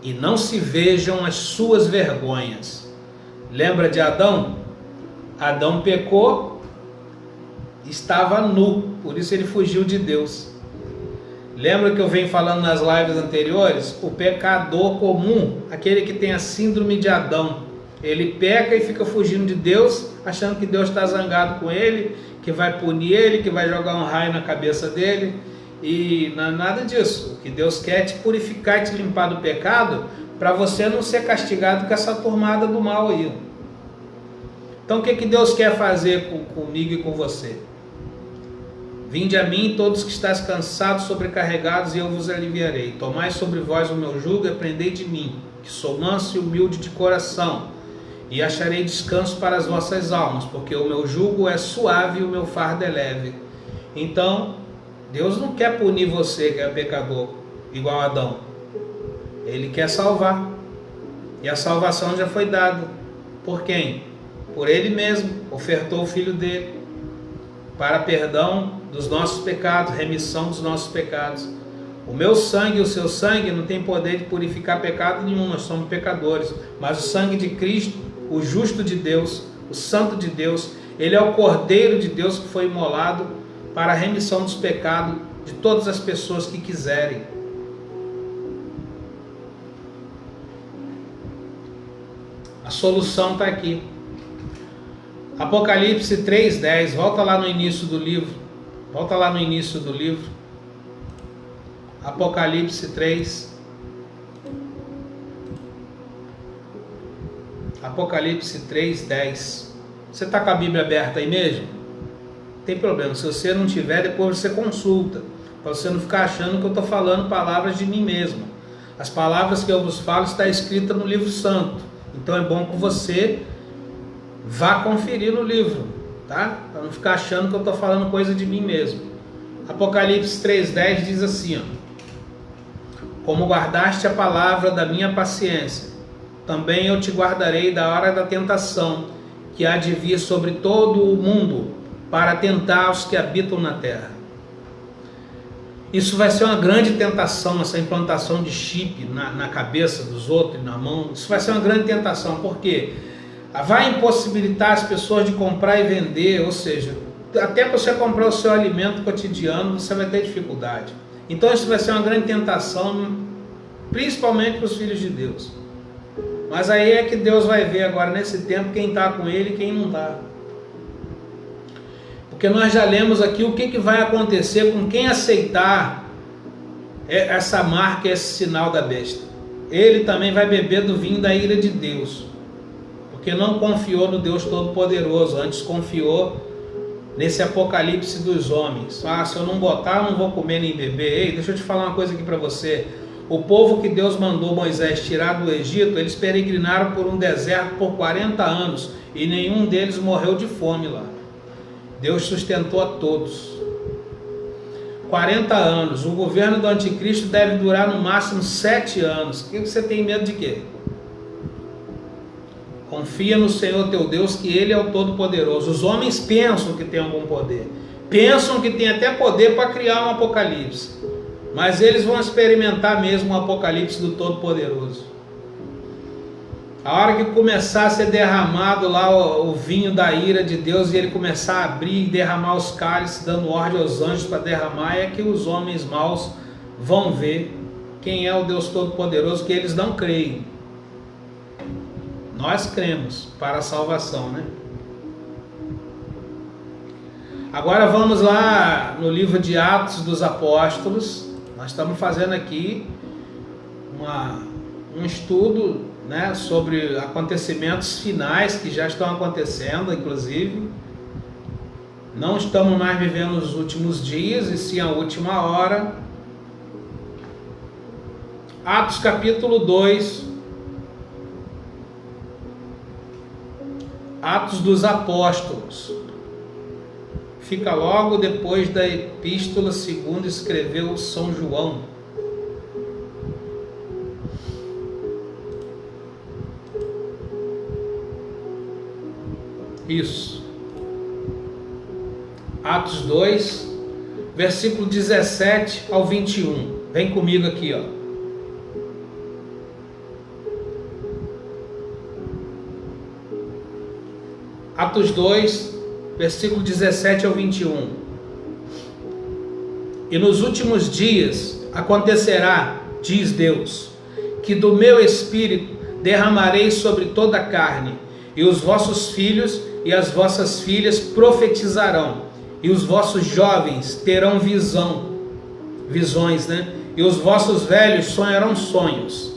e não se vejam as suas vergonhas. Lembra de Adão? Adão pecou, estava nu, por isso ele fugiu de Deus. Lembra que eu venho falando nas lives anteriores? O pecador comum, aquele que tem a síndrome de Adão, ele peca e fica fugindo de Deus, achando que Deus está zangado com ele, que vai punir ele, que vai jogar um raio na cabeça dele. E não é nada disso. O que Deus quer é te purificar e te limpar do pecado, para você não ser castigado com essa turmada do mal aí. Então o que Deus quer fazer comigo e com você? Vinde a mim todos que estáis cansados, sobrecarregados, e eu vos aliviarei. Tomai sobre vós o meu jugo e aprendei de mim, que sou manso e humilde de coração, e acharei descanso para as vossas almas, porque o meu jugo é suave e o meu fardo é leve. Então, Deus não quer punir você que é pecador, igual a Adão. Ele quer salvar. E a salvação já foi dada. Por quem? Por Ele mesmo. Ofertou o Filho dele para perdão dos nossos pecados, remissão dos nossos pecados. O meu sangue e o seu sangue não tem poder de purificar pecado nenhum, nós somos pecadores. Mas o sangue de Cristo, o justo de Deus, o santo de Deus, Ele é o Cordeiro de Deus que foi imolado para a remissão dos pecados de todas as pessoas que quiserem. A solução está aqui. Apocalipse 3:10, volta lá no início do livro. Volta lá no início do livro. Apocalipse 3. Apocalipse 3:10. Você está com a Bíblia aberta aí mesmo? Não tem problema. Se você não tiver, depois você consulta. Para você não ficar achando que eu estou falando palavras de mim mesmo. As palavras que eu vos falo estão escritas no livro santo. Então é bom que você vá conferir no livro, tá? Para não ficar achando que eu estou falando coisa de mim mesmo. Apocalipse 3:10 diz assim, ó: como guardaste a palavra da minha paciência, também eu te guardarei da hora da tentação, que há de vir sobre todo o mundo, para tentar os que habitam na terra. Isso vai ser uma grande tentação, essa implantação de chip na cabeça dos outros, na mão. Isso vai ser uma grande tentação, porque vai impossibilitar as pessoas de comprar e vender, ou seja, até para você comprar o seu alimento cotidiano, você vai ter dificuldade. Então isso vai ser uma grande tentação, principalmente para os filhos de Deus. Mas aí é que Deus vai ver agora nesse tempo quem está com Ele e quem não está. Porque nós já lemos aqui o que vai acontecer com quem aceitar essa marca, esse sinal da besta. Ele também vai beber do vinho da ira de Deus, porque não confiou no Deus Todo-Poderoso, antes confiou nesse apocalipse dos homens. Se eu não botar, eu não vou comer nem beber. Ei, deixa eu te falar uma coisa aqui para você. O povo que Deus mandou Moisés tirar do Egito, eles peregrinaram por um deserto por 40 anos e nenhum deles morreu de fome lá. Deus sustentou a todos. 40 anos. O governo do anticristo deve durar no máximo 7 anos. O que você tem medo de quê? Confia no Senhor teu Deus, que Ele é o Todo-Poderoso. Os homens pensam que tem algum poder. Pensam que tem até poder para criar um apocalipse. Mas eles vão experimentar mesmo o apocalipse do Todo-Poderoso. A hora que começar a ser derramado lá o vinho da ira de Deus e ele começar a abrir e derramar os cálices, dando ordem aos anjos para derramar, é que os homens maus vão ver quem é o Deus Todo-Poderoso, que eles não creem. Nós cremos para a salvação, né? Agora vamos lá no livro de Atos dos Apóstolos. Nós estamos fazendo aqui um estudo, né, sobre acontecimentos finais que já estão acontecendo, inclusive. Não estamos mais vivendo os últimos dias, e sim a última hora. Atos capítulo 2. Atos dos Apóstolos. Fica logo depois da epístola segundo escreveu São João. Isso. Atos 2, versículo 17 ao 21. Vem comigo aqui, ó. Atos 2, versículo 17 ao 21. E nos últimos dias acontecerá, diz Deus, que do meu espírito derramarei sobre toda a carne, e os vossos filhos e as vossas filhas profetizarão, e os vossos jovens terão visões, né? E os vossos velhos sonharão sonhos.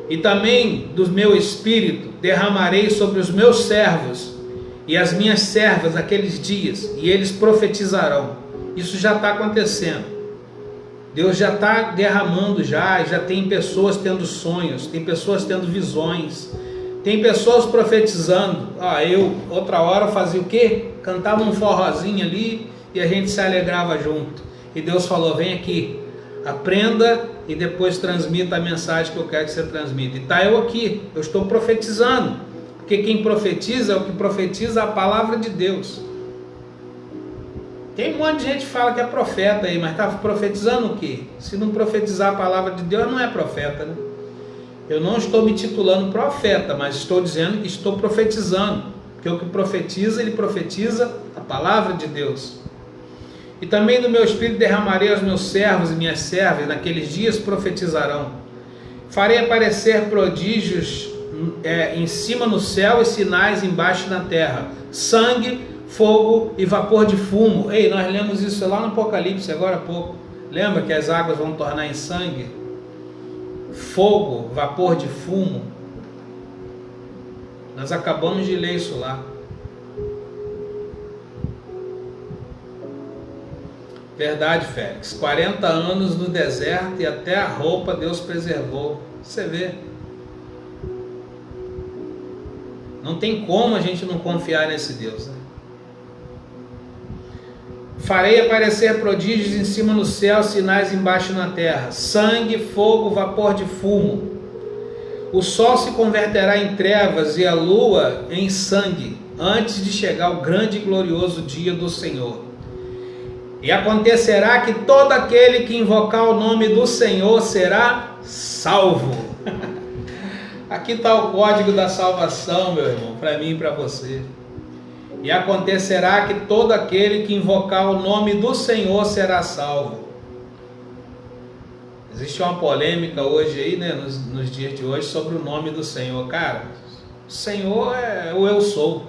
E também do meu espírito derramarei sobre os meus servos e as minhas servas aqueles dias, e eles profetizarão. Isso já está acontecendo. Deus já está derramando, já tem pessoas tendo sonhos, tem pessoas tendo visões, tem pessoas profetizando. Eu, outra hora, fazia o quê? Cantava um forrozinho ali e a gente se alegrava junto. E Deus falou: vem aqui, aprenda e depois transmita a mensagem que eu quero que você transmita. E está eu aqui, eu estou profetizando. Porque quem profetiza é o que profetiza a palavra de Deus. Tem um monte de gente que fala que é profeta aí, mas está profetizando o quê? Se não profetizar a palavra de Deus, não é profeta, né? Eu não estou me titulando profeta, mas estou dizendo que estou profetizando. Porque o que profetiza, ele profetiza a palavra de Deus. E também do meu espírito derramarei aos meus servos e minhas servas, naqueles dias profetizarão. Farei aparecer prodígios em cima no céu e sinais embaixo na terra, sangue, fogo e vapor de fumo. Ei, nós lemos isso lá no Apocalipse agora há pouco. Lembra que as águas vão tornar em sangue? Fogo, vapor de fumo. Nós acabamos de ler isso lá. Verdade, Félix. 40 anos no deserto e até a roupa Deus preservou. Você vê. Não tem como a gente não confiar nesse Deus, né? Farei aparecer prodígios em cima no céu, sinais embaixo na terra, sangue, fogo, vapor de fumo. O sol se converterá em trevas e a lua em sangue, antes de chegar o grande e glorioso dia do Senhor. E acontecerá que todo aquele que invocar o nome do Senhor será salvo. Aqui está o código da salvação, meu irmão, para mim e para você. E acontecerá que todo aquele que invocar o nome do Senhor será salvo. Existe uma polêmica hoje aí, né, nos dias de hoje, sobre o nome do Senhor. Cara, o Senhor é o eu sou.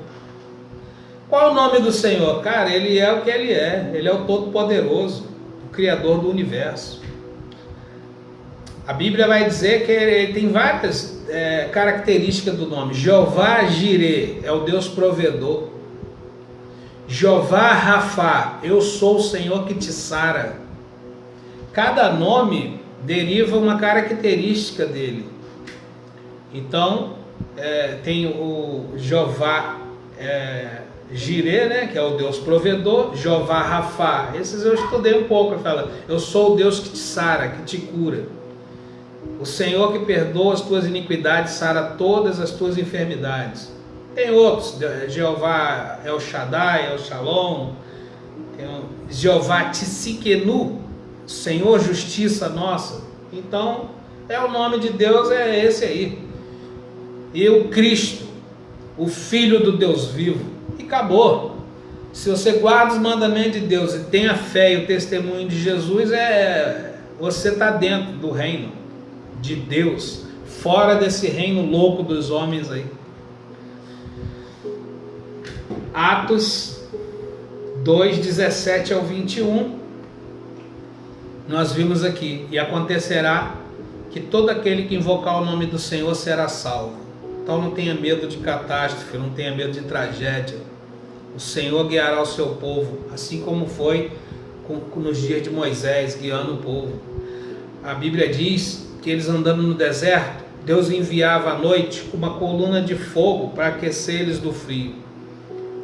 Qual é o nome do Senhor? Cara, Ele é o que Ele é. Ele é o Todo-Poderoso, o Criador do Universo. A Bíblia vai dizer que ele tem várias características do nome. Jeová Jireh é o Deus provedor. Jeová Rafá, eu sou o Senhor que te sara. Cada nome deriva uma característica dele. Então, tem o Jeová Jireh, né, que é o Deus provedor. Jeová Rafá, esses eu estudei um pouco. Fala, eu sou o Deus que te sara, que te cura. O Senhor que perdoa as tuas iniquidades, sara todas as tuas enfermidades. Tem outros, Jeová El Shaddai, El Shalom, Jeová Tsidkenu, Senhor justiça nossa. Então, o nome de Deus é esse aí. E o Cristo, o Filho do Deus vivo. E acabou. Se você guarda os mandamentos de Deus e tem a fé e o testemunho de Jesus, você está dentro do reino de Deus, fora desse reino louco dos homens aí. Atos 2, 17 ao 21, nós vimos aqui: e acontecerá que todo aquele que invocar o nome do Senhor será salvo. Então não tenha medo de catástrofe, não tenha medo de tragédia. O Senhor guiará o seu povo, assim como foi nos dias de Moisés, guiando o povo. A Bíblia diz que eles andando no deserto, Deus enviava à noite uma coluna de fogo para aquecer eles do frio,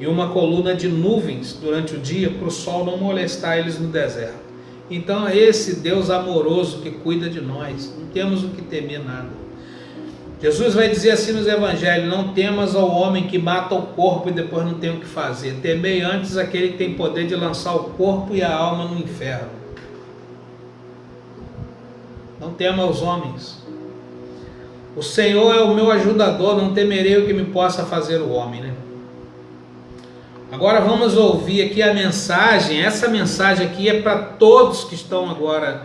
e uma coluna de nuvens durante o dia para o sol não molestar eles no deserto. Então é esse Deus amoroso que cuida de nós, não temos o que temer nada. Jesus vai dizer assim nos evangelhos: não temas ao homem que mata o corpo e depois não tem o que fazer. Temei antes aquele que tem poder de lançar o corpo e a alma no inferno. Não tema aos homens. O Senhor é o meu ajudador, não temerei o que me possa fazer o homem, né? Agora vamos ouvir aqui a mensagem. Essa mensagem aqui é para todos que estão agora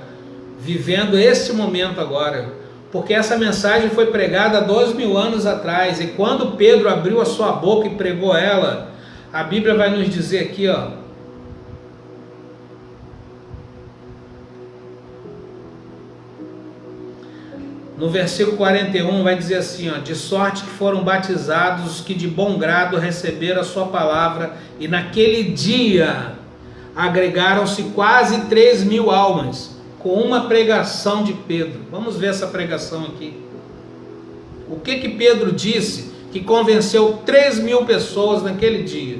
vivendo esse momento agora, porque essa mensagem foi pregada há 2000 anos atrás, e quando Pedro abriu a sua boca e pregou ela, a Bíblia vai nos dizer aqui, ó, no versículo 41 vai dizer assim, ó: de sorte que foram batizados os que de bom grado receberam a sua palavra, e naquele dia agregaram-se quase 3.000 almas, com uma pregação de Pedro. Vamos ver essa pregação aqui. O que Pedro disse que convenceu 3.000 pessoas naquele dia?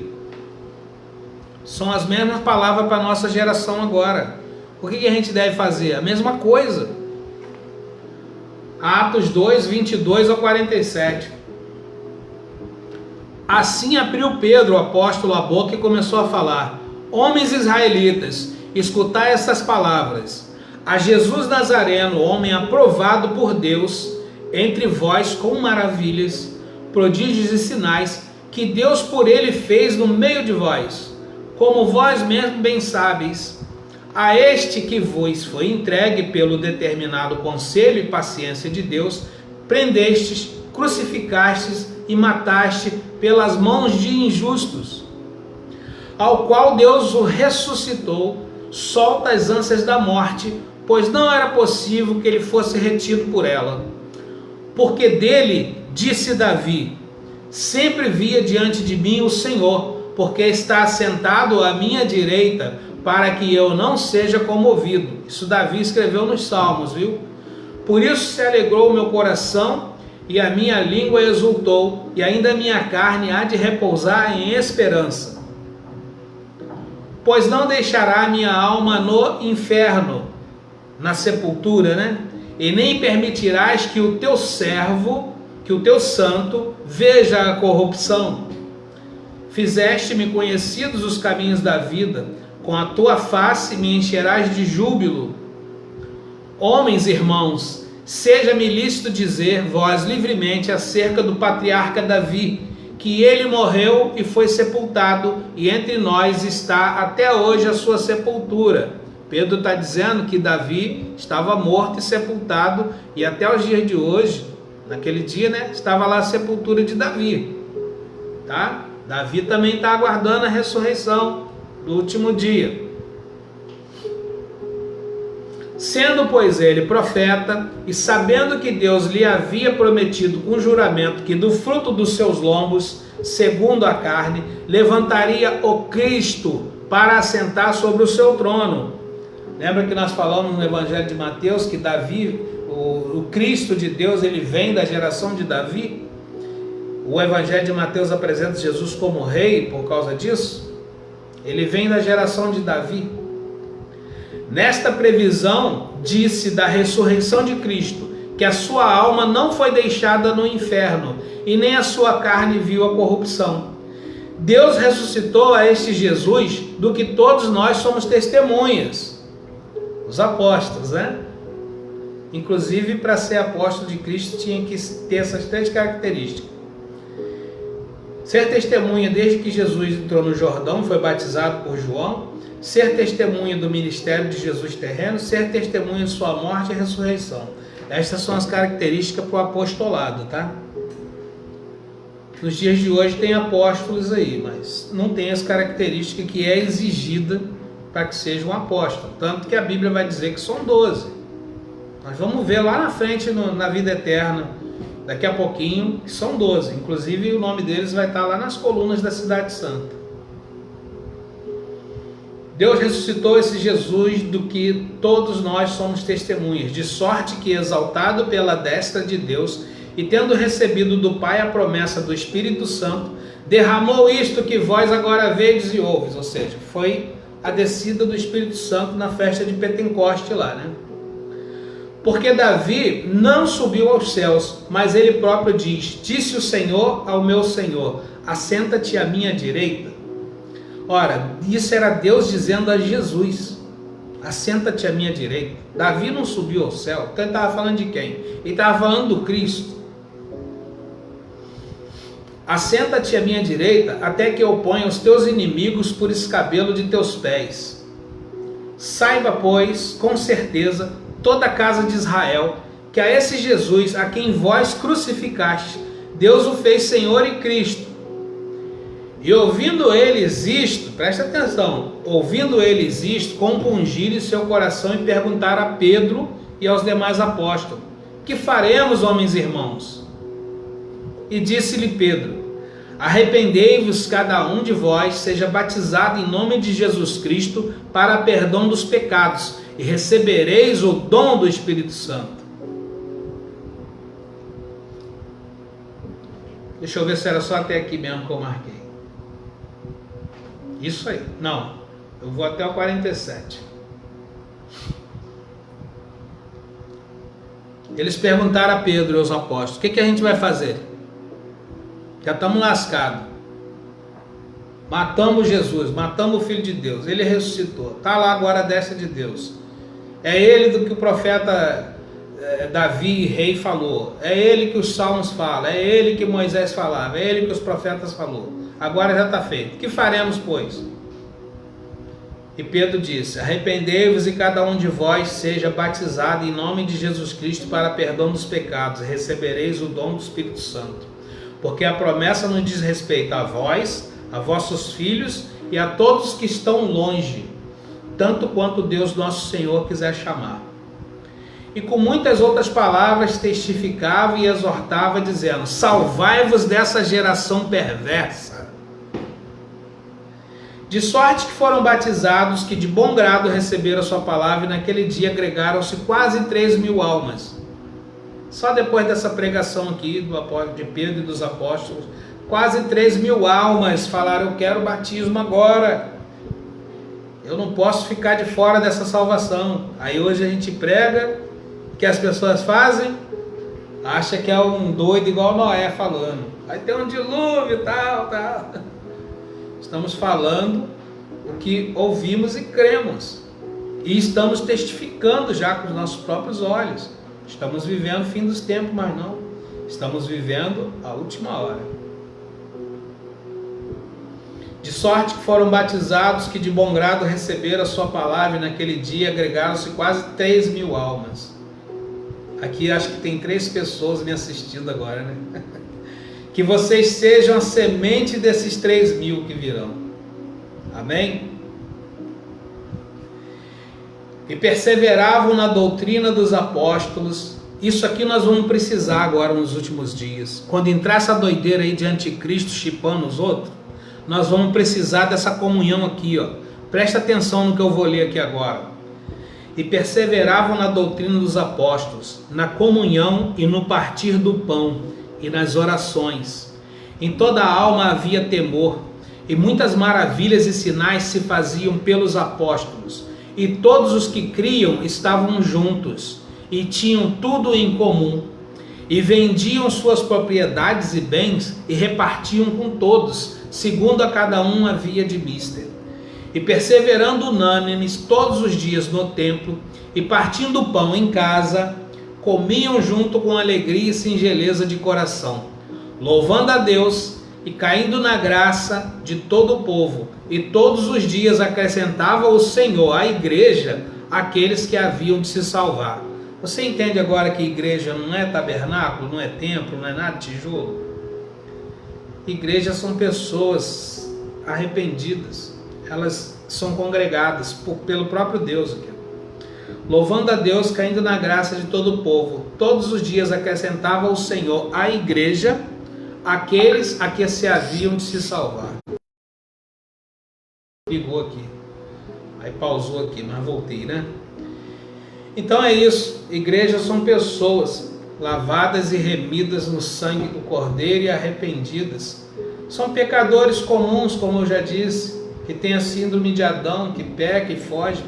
São as mesmas palavras para a nossa geração agora. O que a gente deve fazer? A mesma coisa. Atos 2, 22 ao 47. Assim abriu Pedro, o apóstolo, a boca e começou a falar: homens israelitas, escutai essas palavras. A Jesus Nazareno, homem aprovado por Deus entre vós com maravilhas, prodígios e sinais, que Deus por ele fez no meio de vós, como vós mesmos bem sabeis. A este que vos foi entregue pelo determinado conselho e paciência de Deus, prendestes, crucificastes e mataste pelas mãos de injustos, ao qual Deus o ressuscitou, solta as ânsias da morte, pois não era possível que ele fosse retido por ela. Porque dele, disse Davi, sempre via diante de mim o Senhor, porque está assentado à minha direita, para que eu não seja comovido. Isso Davi escreveu nos Salmos, viu? Por isso se alegrou o meu coração, e a minha língua exultou, e ainda a minha carne há de repousar em esperança. Pois não deixará a minha alma no inferno, na sepultura, né? E nem permitirás que o teu servo, que o teu santo, veja a corrupção. Fizeste-me conhecidos os caminhos da vida, com a tua face me encherás de júbilo. Homens, irmãos, seja-me lícito dizer vós livremente acerca do patriarca Davi, que ele morreu e foi sepultado, e entre nós está até hoje a sua sepultura. Pedro está dizendo que Davi estava morto e sepultado, e até os dias de hoje, naquele dia, né, estava lá a sepultura de Davi. Tá? Davi também está aguardando a ressurreição do último dia. Sendo, pois, ele profeta, e sabendo que Deus lhe havia prometido com juramento que do fruto dos seus lombos, segundo a carne, levantaria o Cristo para assentar sobre o seu trono. Lembra que nós falamos no Evangelho de Mateus que Davi, o Cristo de Deus, ele vem da geração de Davi? O Evangelho de Mateus apresenta Jesus como rei por causa disso. Ele vem da geração de Davi. Nesta previsão, disse da ressurreição de Cristo, que a sua alma não foi deixada no inferno, e nem a sua carne viu a corrupção. Deus ressuscitou a este Jesus, do que todos nós somos testemunhas. Os apóstolos, né? Inclusive, para ser apóstolo de Cristo, tinha que ter essas 3 características. Ser testemunha desde que Jesus entrou no Jordão, foi batizado por João, ser testemunha do ministério de Jesus terreno, ser testemunha de sua morte e ressurreição. Estas são as características para o apostolado, tá? Nos dias de hoje tem apóstolos aí, mas não tem as características que é exigida para que seja um apóstolo. Tanto que a Bíblia vai dizer que são 12. Nós vamos ver lá na frente, na vida eterna, daqui a pouquinho, que são 12. Inclusive o nome deles vai estar lá nas colunas da Cidade Santa. Deus ressuscitou esse Jesus, do que todos nós somos testemunhas, de sorte que, exaltado pela destra de Deus, e tendo recebido do Pai a promessa do Espírito Santo, derramou isto que vós agora vedes e ouves. Ou seja, foi a descida do Espírito Santo na festa de Pentecoste lá, né? Porque Davi não subiu aos céus, mas ele próprio diz: disse o Senhor ao meu Senhor, assenta-te à minha direita. Ora, isso era Deus dizendo a Jesus: assenta-te à minha direita. Davi não subiu ao céu, então ele estava falando de quem? Ele estava falando do Cristo. Assenta-te à minha direita, até que eu ponha os teus inimigos por escabelo de teus pés. Saiba, pois, com certeza, toda a casa de Israel, que a esse Jesus, a quem vós crucificaste, Deus o fez Senhor e Cristo. E ouvindo eles isto, presta atenção, ouvindo eles isto, compungiram seu coração e perguntaram a Pedro e aos demais apóstolos: que faremos, homens e irmãos? E disse-lhe Pedro: arrependei-vos cada um de vós, seja batizado em nome de Jesus Cristo para perdão dos pecados, e recebereis o dom do Espírito Santo. Deixa eu ver se era só até aqui mesmo que eu marquei. Isso aí. Não, eu vou até o 47. Eles perguntaram a Pedro e aos apóstolos: o que a gente vai fazer? Já estamos lascados. Matamos Jesus, matamos o Filho de Deus, ele ressuscitou, está lá agora a destra de Deus. É ele do que o profeta Davi, rei, falou. É ele que os salmos falam, é ele que Moisés falava, é ele que os profetas falou. Agora já está feito. O que faremos, pois? E Pedro disse: arrependei-vos e cada um de vós seja batizado em nome de Jesus Cristo para perdão dos pecados, e recebereis o dom do Espírito Santo. Porque a promessa não diz respeito a vós, a vossos filhos e a todos que estão longe, tanto quanto Deus nosso Senhor quiser chamar. E com muitas outras palavras testificava e exortava, dizendo: salvai-vos dessa geração perversa. De sorte que foram batizados que de bom grado receberam a sua palavra, e naquele dia agregaram-se quase 3.000 almas. Só depois dessa pregação aqui de Pedro e dos apóstolos, quase 3.000 almas falaram: eu quero batismo agora, eu não posso ficar de fora dessa salvação. Aí hoje a gente prega, o que as pessoas fazem? Acha que é um doido igual Noé falando: vai ter um dilúvio e tal. Estamos falando o que ouvimos e cremos, e estamos testificando já com os nossos próprios olhos. Estamos vivendo o fim dos tempos, mas não, estamos vivendo a última hora. De sorte que foram batizados que de bom grado receberam a sua palavra, e naquele dia agregaram-se quase 3.000 almas. Aqui acho que tem 3 pessoas me assistindo agora, né? Que vocês sejam a semente desses 3.000 que virão. Amém? E perseveravam na doutrina dos apóstolos. Isso aqui nós vamos precisar agora nos últimos dias. Quando entrar essa doideira aí de anticristo chipando os outros, nós vamos precisar dessa comunhão aqui, ó. Presta atenção no que eu vou ler aqui agora. E perseveravam na doutrina dos apóstolos, na comunhão e no partir do pão, e nas orações. Em toda a alma havia temor, e muitas maravilhas e sinais se faziam pelos apóstolos. E todos os que criam estavam juntos, e tinham tudo em comum, e vendiam suas propriedades e bens, e repartiam com todos, segundo a cada um havia de mister. E perseverando unânimes todos os dias no templo, e partindo o pão em casa, comiam junto com alegria e singeleza de coração, louvando a Deus e caindo na graça de todo o povo. E todos os dias acrescentava o Senhor à igreja aqueles que haviam de se salvar. Você entende agora que igreja não é tabernáculo, não é templo, não é nada de tijolo? Igrejas são pessoas arrependidas, elas são congregadas pelo próprio Deus aqui. Louvando a Deus, caindo na graça de todo o povo. Todos os dias acrescentava o Senhor à igreja aqueles a que se haviam de se salvar. Ligou aqui, aí pausou aqui, mas voltei, né? Então é isso, igrejas são pessoas lavadas e remidas no sangue do Cordeiro e arrependidas. São pecadores comuns, como eu já disse, que tem a síndrome de Adão, que peca e foge,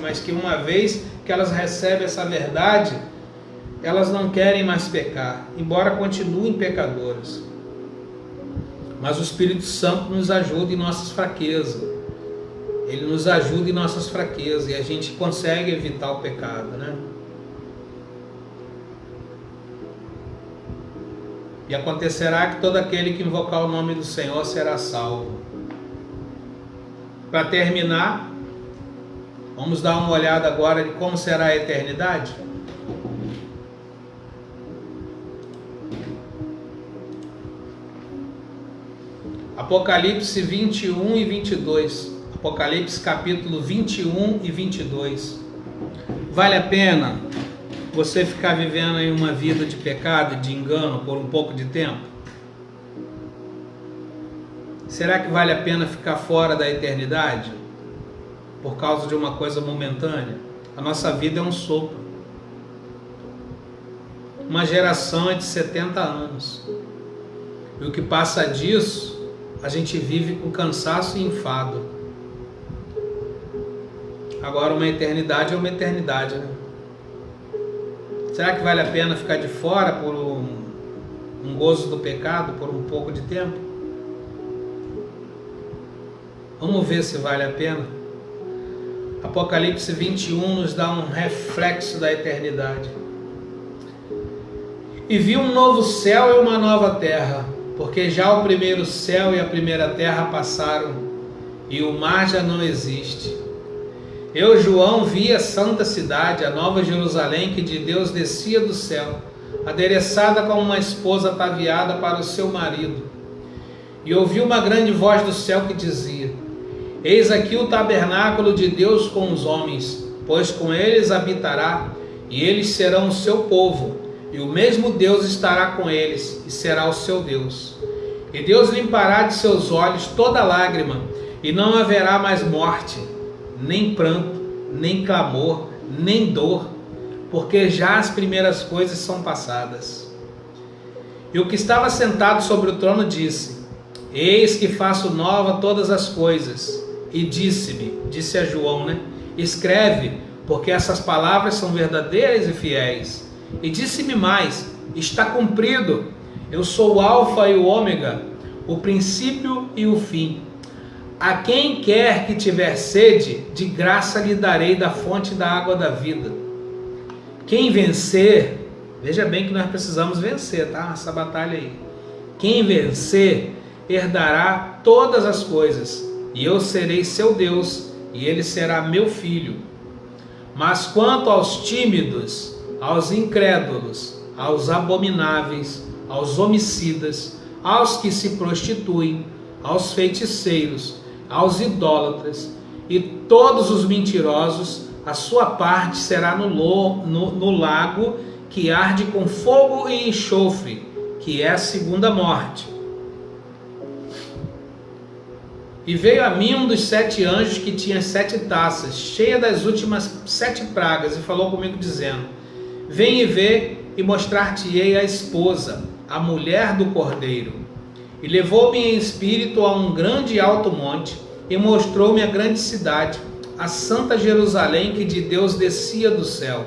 mas que uma vez que elas recebem essa verdade, elas não querem mais pecar, embora continuem pecadoras. Mas o Espírito Santo nos ajuda em nossas fraquezas. Ele nos ajuda em nossas fraquezas e a gente consegue evitar o pecado, né? E acontecerá que todo aquele que invocar o nome do Senhor será salvo. Para terminar, vamos dar uma olhada agora de como será a eternidade. Apocalipse 21 e 22. Apocalipse capítulo 21 e 22. Vale a pena você ficar vivendo em uma vida de pecado e de engano por um pouco de tempo? Será que vale a pena ficar fora da eternidade por causa de uma coisa momentânea? A nossa vida é um sopro. Uma geração é de 70 anos. E o que passa disso, a gente vive com cansaço e enfado. Agora uma eternidade é uma eternidade, né? Será que vale a pena ficar de fora por um gozo do pecado, por um pouco de tempo? Vamos ver se vale a pena. Apocalipse 21 nos dá um reflexo da eternidade. E vi um novo céu e uma nova terra, porque já o primeiro céu e a primeira terra passaram, e o mar já não existe. Eu, João, vi a santa cidade, a nova Jerusalém, que de Deus descia do céu, adereçada como uma esposa ataviada para o seu marido. E ouvi uma grande voz do céu que dizia: Eis aqui o tabernáculo de Deus com os homens, pois com eles habitará, e eles serão o seu povo, e o mesmo Deus estará com eles, e será o seu Deus. E Deus limpará de seus olhos toda lágrima, e não haverá mais morte, nem pranto, nem clamor, nem dor, porque já as primeiras coisas são passadas. E o que estava sentado sobre o trono disse: Eis que faço nova todas as coisas. E disse a João, né? Escreve, porque essas palavras são verdadeiras e fiéis. E disse-me mais: está cumprido. Eu sou o Alfa e o Ômega, o princípio e o fim. A quem quer que tiver sede, de graça lhe darei da fonte da água da vida. Quem vencer, veja bem que nós precisamos vencer, tá? Essa batalha aí. Quem vencer, herdará todas as coisas, e eu serei seu Deus, e ele será meu filho. Mas quanto aos tímidos, aos incrédulos, aos abomináveis, aos homicidas, aos que se prostituem, aos feiticeiros, aos idólatras e todos os mentirosos, a sua parte será no lago que arde com fogo e enxofre, que é a segunda morte. E veio a mim um dos 7 anjos que tinha 7 taças, cheia das últimas 7 pragas, e falou comigo dizendo: Vem e vê, e mostrar-te-ei a esposa, a mulher do Cordeiro. E levou-me em espírito a um grande e alto monte, e mostrou-me a grande cidade, a santa Jerusalém, que de Deus descia do céu.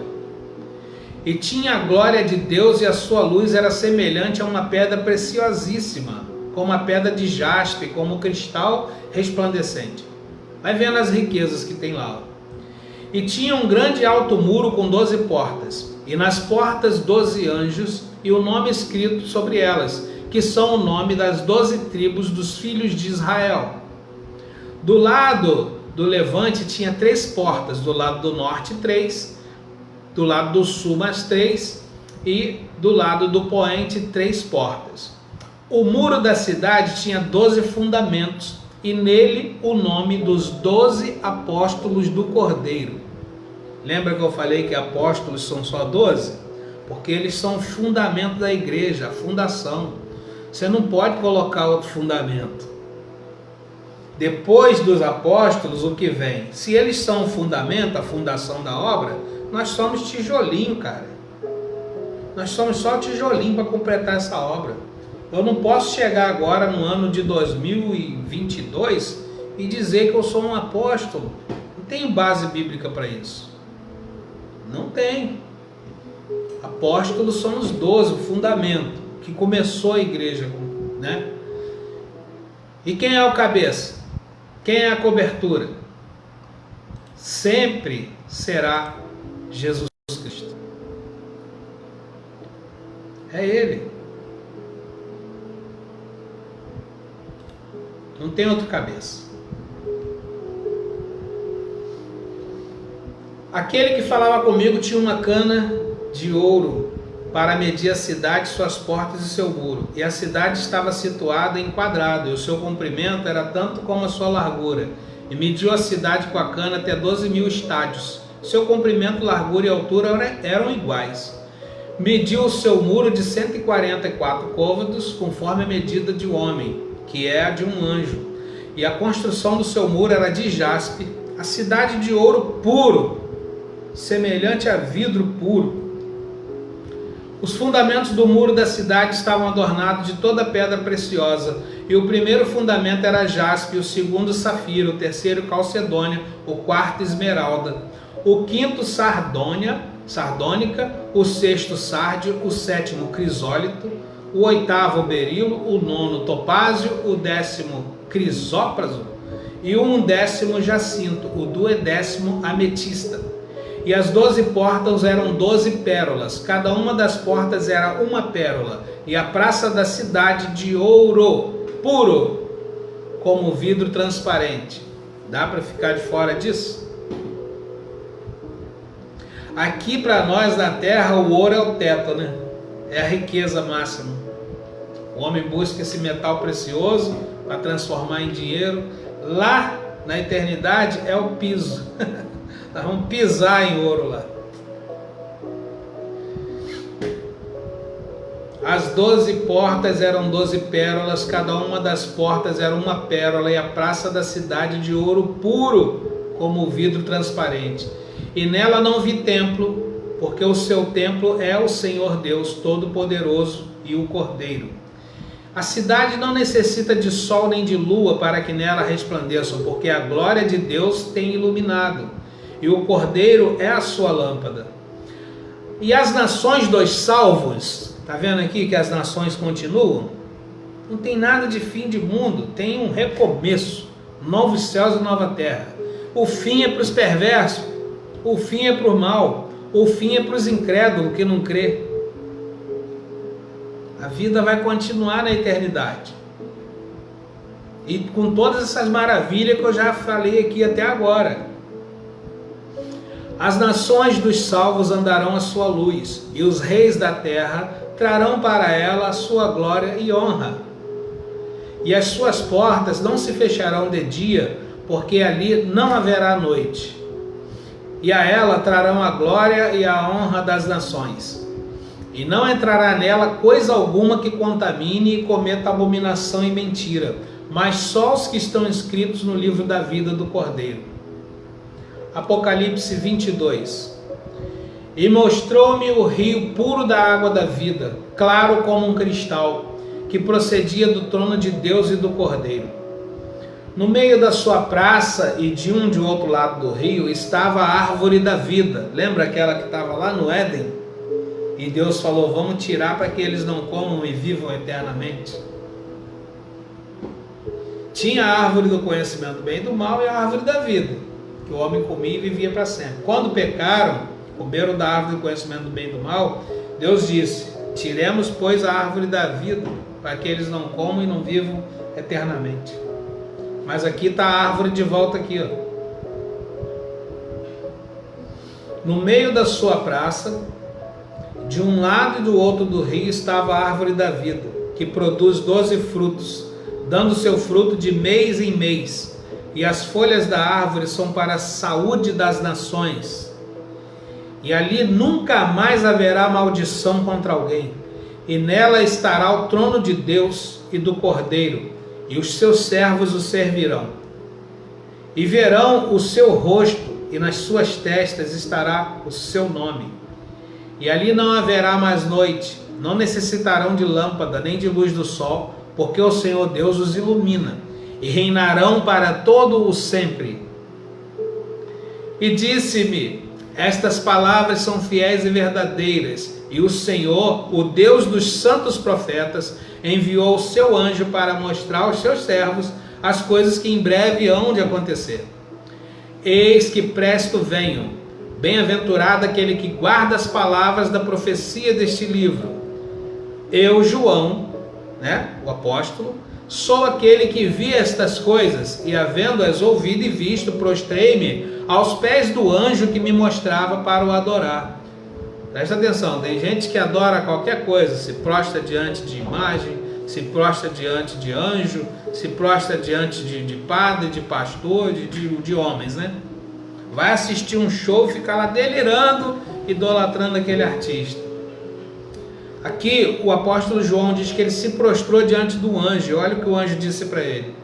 E tinha a glória de Deus, e a sua luz era semelhante a uma pedra preciosíssima, como a pedra de jaspe, como cristal resplandecente. Vai vendo as riquezas que tem lá. E tinha um grande alto muro com 12 portas, e nas portas 12 anjos, e o nome escrito sobre elas, que são o nome das 12 tribos dos filhos de Israel. Do lado do levante tinha 3 portas, do lado do norte 3, do lado do sul mais 3, e do lado do poente 3 portas. O muro da cidade tinha 12 fundamentos, e nele o nome dos 12 apóstolos do Cordeiro. Lembra que eu falei que apóstolos são só 12? Porque eles são o fundamento da igreja, a fundação. Você não pode colocar outro fundamento. Depois dos apóstolos, o que vem? Se eles são o fundamento, a fundação da obra, nós somos tijolinho, cara. Nós somos só tijolinho para completar essa obra. Eu não posso chegar agora no ano de 2022 e dizer que eu sou um apóstolo. Não tenho base bíblica para isso. Não tem. Apóstolos são os 12, o fundamento, que começou a igreja, né? E quem é o cabeça? Quem é a cobertura? Sempre será Jesus Cristo. É Ele. Não tem outro cabeça. Aquele que falava comigo tinha uma cana de ouro para medir a cidade, suas portas e seu muro. E a cidade estava situada em quadrado, e o seu comprimento era tanto como a sua largura. E mediu a cidade com a cana até 12.000 estádios. Seu comprimento, largura e altura eram iguais. Mediu o seu muro de 144 côvados, conforme a medida de um homem, que é a de um anjo. E a construção do seu muro era de jaspe, a cidade de ouro puro, semelhante a vidro puro. Os fundamentos do muro da cidade estavam adornados de toda pedra preciosa, e o primeiro fundamento era jaspe, o segundo safira, o terceiro calcedônia, o quarto esmeralda, o quinto sardônica, o sexto sárdio, o sétimo crisólito, o oitavo berilo, o nono topázio, o 10º crisópraso e o 11º jacinto, o 12º ametista. E as 12 portas eram 12 pérolas, cada uma das portas era uma pérola, e a praça da cidade de ouro puro, como vidro transparente. Dá para ficar de fora disso? Aqui para nós na terra o ouro é o teto, né? É a riqueza máxima. O homem busca esse metal precioso para transformar em dinheiro. Lá na eternidade é o piso. Nós vamos pisar em ouro lá. As 12 portas eram 12 pérolas, cada uma das portas era uma pérola, e a praça da cidade de ouro puro, como vidro transparente. E nela não vi templo, porque o seu templo é o Senhor Deus Todo-Poderoso e o Cordeiro. A cidade não necessita de sol nem de lua para que nela resplandeçam, porque a glória de Deus tem iluminado, e o Cordeiro é a sua lâmpada. E as nações dos salvos, está vendo aqui que as nações continuam? Não tem nada de fim de mundo, tem um recomeço, novos céus e nova terra. O fim é para os perversos, o fim é para o mal, o fim é para os incrédulos que não crê. A vida vai continuar na eternidade. E com todas essas maravilhas que eu já falei aqui até agora. As nações dos salvos andarão à sua luz, e os reis da terra trarão para ela a sua glória e honra. E as suas portas não se fecharão de dia, porque ali não haverá noite. E a ela trarão a glória e a honra das nações. E não entrará nela coisa alguma que contamine e cometa abominação e mentira, mas só os que estão escritos no livro da vida do Cordeiro. Apocalipse 22. E mostrou-me o rio puro da água da vida, claro como um cristal, que procedia do trono de Deus e do Cordeiro. No meio da sua praça e de outro lado do rio estava a árvore da vida. Lembra aquela que estava lá no Éden? E Deus falou, vamos tirar para que eles não comam e vivam eternamente. Tinha a árvore do conhecimento do bem e do mal e a árvore da vida, que o homem comia e vivia para sempre. Quando pecaram, comeram da árvore do conhecimento do bem e do mal, Deus disse, tiremos, pois, a árvore da vida, para que eles não comam e não vivam eternamente. Mas aqui está a árvore de volta aqui, ó. No meio da sua praça, de um lado e do outro do rio, estava a árvore da vida, que produz 12 frutos, dando seu fruto de mês em mês. E as folhas da árvore são para a saúde das nações. E ali nunca mais haverá maldição contra alguém. E nela estará o trono de Deus e do Cordeiro, e os seus servos o servirão. E verão o seu rosto, e nas suas testas estará o seu nome. E ali não haverá mais noite, não necessitarão de lâmpada, nem de luz do sol, porque o Senhor Deus os ilumina, e reinarão para todo o sempre. E disse-me: estas palavras são fiéis e verdadeiras, e o Senhor, o Deus dos santos profetas, enviou o seu anjo para mostrar aos seus servos as coisas que em breve hão de acontecer. Eis que presto venho. Bem-aventurado aquele que guarda as palavras da profecia deste livro. Eu, João, o apóstolo, sou aquele que vi estas coisas, e havendo-as ouvido e visto, prostrei-me aos pés do anjo que me mostrava para o adorar. Presta atenção, tem gente que adora qualquer coisa, se prostra diante de imagem, se prostra diante de anjo, se prostra diante de padre, de pastor, de homens, Vai assistir um show e fica lá delirando, idolatrando aquele artista. Aqui o apóstolo João diz que ele se prostrou diante do anjo. Olha o que o anjo disse para ele: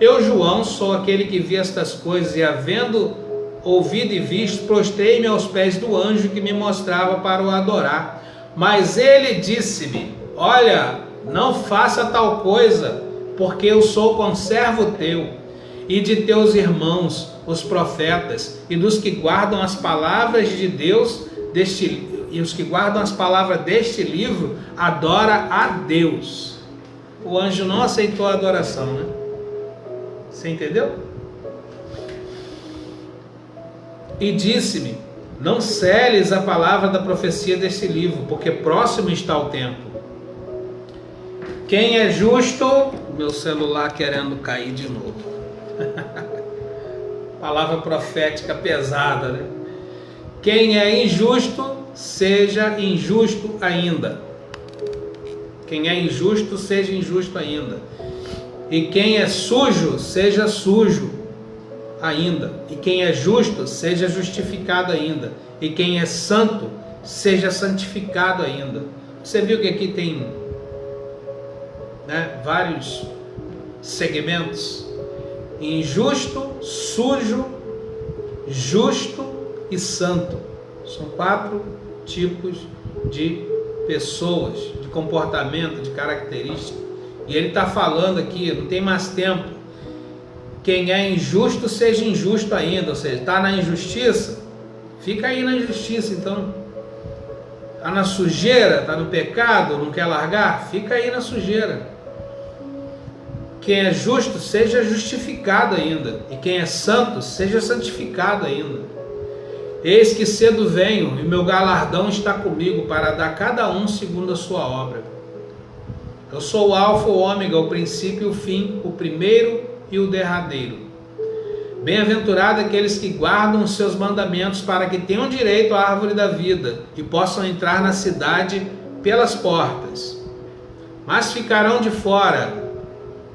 eu, João, sou aquele que vi estas coisas, e havendo ouvido e visto, prostrei-me aos pés do anjo que me mostrava para o adorar. Mas ele disse-me: olha, não faça tal coisa, porque eu sou conservo teu e de teus irmãos, os profetas, e dos que guardam as palavras de Deus e os que guardam as palavras deste livro, adora a Deus. O anjo não aceitou a adoração, Você entendeu? E disse-me: não seles a palavra da profecia deste livro, porque próximo está o tempo. Quem é justo... Meu celular querendo cair de novo. Palavra profética pesada, Quem é injusto, seja injusto ainda. Quem é injusto, seja injusto ainda. E quem é sujo, seja sujo ainda. E quem é justo, seja justificado ainda. E quem é santo, seja santificado ainda. Você viu que aqui tem vários segmentos: injusto, sujo, justo e santo. São 4 tipos de pessoas, de comportamento, de característica. E ele está falando aqui, não tem mais tempo. Quem é injusto, seja injusto ainda. Ou seja, está na injustiça, fica aí na injustiça. Então, está na sujeira, está no pecado, não quer largar, fica aí na sujeira. Quem é justo, seja justificado ainda. E quem é santo, seja santificado ainda. Eis que cedo venho, e meu galardão está comigo, para dar cada um segundo a sua obra. Eu sou o alfa, o ômega, o princípio e o fim, o primeiro e o derradeiro. Bem-aventurado aqueles que guardam os seus mandamentos, para que tenham direito à árvore da vida e possam entrar na cidade pelas portas. Mas ficarão de fora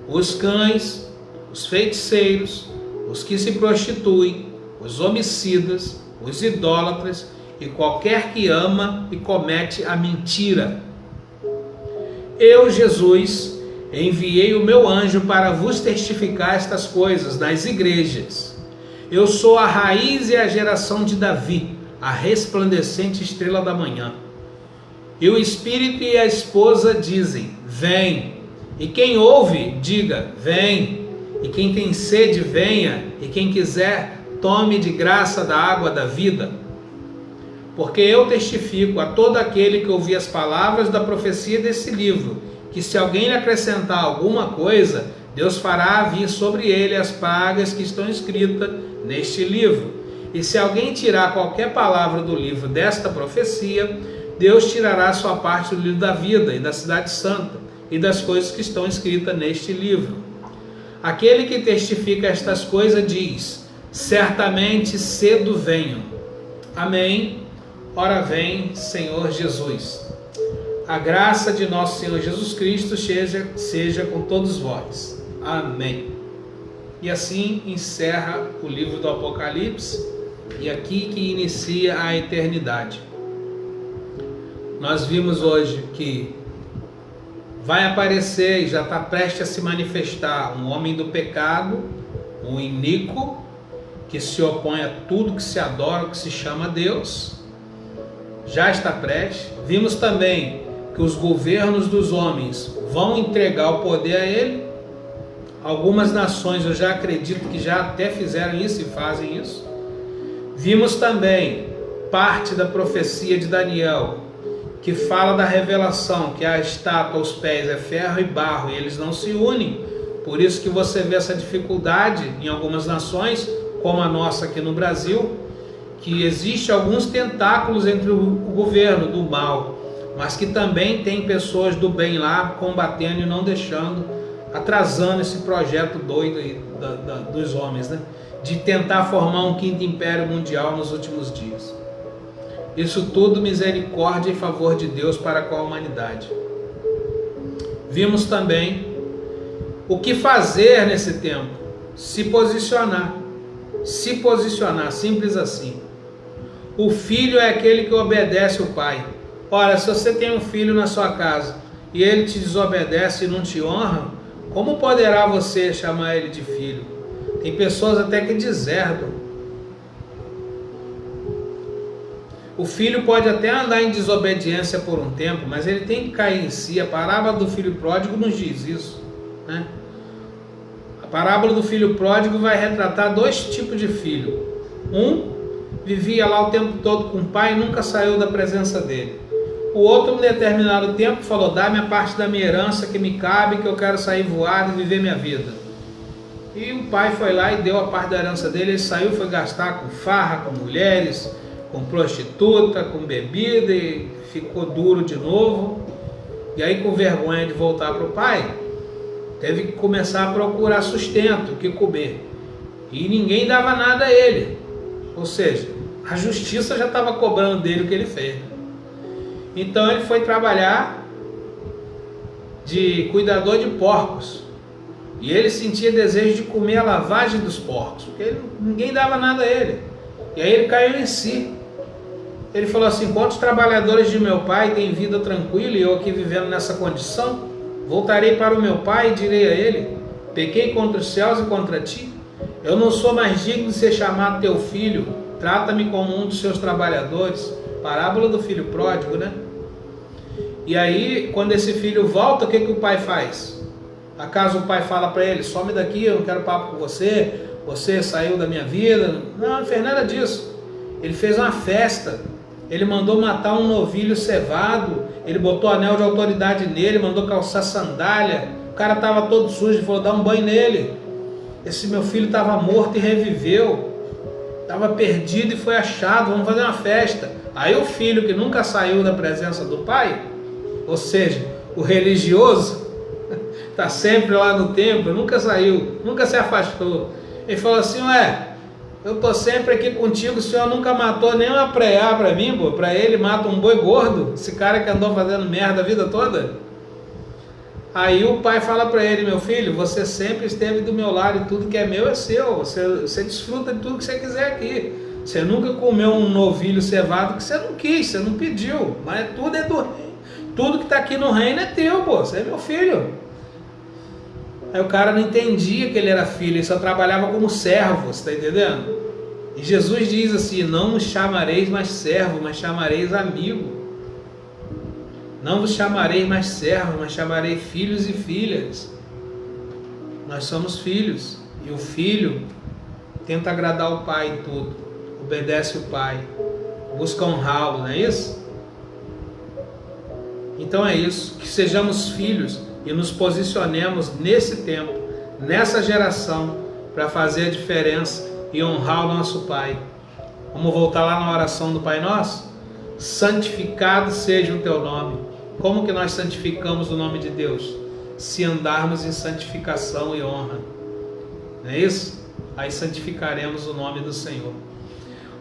os cães, os feiticeiros, os que se prostituem, os homicidas, os idólatras e qualquer que ama e comete a mentira. Eu, Jesus, enviei o meu anjo para vos testificar estas coisas nas igrejas. Eu sou a raiz e a geração de Davi, a resplandecente estrela da manhã. E o Espírito e a esposa dizem: vem. E quem ouve, diga: vem. E quem tem sede, venha. E quem quiser, tome de graça da água da vida. Porque eu testifico a todo aquele que ouvir as palavras da profecia desse livro, que se alguém lhe acrescentar alguma coisa, Deus fará vir sobre ele as pragas que estão escritas neste livro. E se alguém tirar qualquer palavra do livro desta profecia, Deus tirará sua parte do livro da vida e da cidade santa e das coisas que estão escritas neste livro. Aquele que testifica estas coisas diz: certamente cedo venho. Amém. Ora vem, Senhor Jesus. A graça de nosso Senhor Jesus Cristo seja com todos vós. Amém. E assim encerra o livro do Apocalipse, e aqui que inicia a eternidade. Nós vimos hoje que vai aparecer e já está prestes a se manifestar um homem do pecado, um iníquo, que se opõe a tudo que se adora, que se chama Deus. Já está prestes. Vimos também que os governos dos homens vão entregar o poder a ele. Algumas nações, eu já acredito que já até fizeram isso e fazem isso. Vimos também parte da profecia de Daniel, que fala da revelação, que a estátua aos pés é ferro e barro, e eles não se unem. Por isso que você vê essa dificuldade em algumas nações, como a nossa aqui no Brasil, que existe alguns tentáculos entre o governo do mal, mas que também tem pessoas do bem lá combatendo e não deixando, atrasando esse projeto doido aí dos homens, né? De tentar formar um quinto império mundial nos últimos dias. Isso tudo misericórdia e favor de Deus para com a humanidade. Vimos também o que fazer nesse tempo. Se posicionar. Se posicionar, simples assim. O filho é aquele que obedece o pai. Ora, se você tem um filho na sua casa e ele te desobedece e não te honra, como poderá você chamar ele de filho? Tem pessoas até que desertam. O filho pode até andar em desobediência por um tempo, mas ele tem que cair em si. A parábola do filho pródigo nos diz isso, né? A parábola do filho pródigo vai retratar dois tipos de filho. Um vivia lá o tempo todo com o pai e nunca saiu da presença dele. O outro, em determinado tempo, falou: dá-me a parte da minha herança que me cabe, que eu quero sair voado e viver minha vida. E o pai foi lá e deu a parte da herança dele. Ele saiu, foi gastar com farra, com mulheres, com prostituta, com bebida, e ficou duro de novo. E aí, com vergonha de voltar para o pai, teve que começar a procurar sustento, o que comer. E ninguém dava nada a ele. Ou seja, a justiça já estava cobrando dele o que ele fez. Então ele foi trabalhar de cuidador de porcos. E ele sentia desejo de comer a lavagem dos porcos, porque ninguém dava nada a ele. E aí ele caiu em si. Ele falou assim: quantos trabalhadores de meu pai têm vida tranquila e eu aqui vivendo nessa condição? Voltarei para o meu pai e direi a ele: pequei contra os céus e contra ti. Eu não sou mais digno de ser chamado teu filho. Trata-me como um dos seus trabalhadores. Parábola do filho pródigo, né? E aí, quando esse filho volta, o que o pai faz? Acaso o pai fala para ele: some daqui, eu não quero papo com você, você saiu da minha vida? Não fez nada disso. Ele fez uma festa, ele mandou matar um novilho cevado, ele botou anel de autoridade nele, mandou calçar sandália, o cara estava todo sujo, ele falou: dá um banho nele. Esse meu filho estava morto e reviveu, estava perdido e foi achado, vamos fazer uma festa. Aí o filho que nunca saiu da presença do pai, ou seja, o religioso, está sempre lá no templo, nunca saiu, nunca se afastou. Ele falou assim: ué, eu estou sempre aqui contigo, o senhor nunca matou nem uma preá para mim, pô. Para ele mata um boi gordo, esse cara que andou fazendo merda a vida toda. Aí o pai fala para ele: meu filho, você sempre esteve do meu lado e tudo que é meu é seu, você desfruta de tudo que você quiser aqui. Você nunca comeu um novilho cevado que você não quis, você não pediu, mas tudo é do reino. Tudo que está aqui no reino é teu, pô, você é meu filho. Aí o cara não entendia que ele era filho, ele só trabalhava como servo, você está entendendo? E Jesus diz assim: não nos chamareis mais servo, mas chamareis amigo. Não vos chamarei mais servos, mas chamarei filhos e filhas. Nós somos filhos. E o filho tenta agradar o pai em tudo. Obedece o pai. Busca honrá-lo, não é isso? Então é isso. Que sejamos filhos e nos posicionemos nesse tempo, nessa geração, para fazer a diferença e honrar o nosso pai. Vamos voltar lá na oração do Pai Nosso? Santificado seja o teu nome. Como que nós santificamos o nome de Deus? Se andarmos em santificação e honra. Não é isso? Aí santificaremos o nome do Senhor.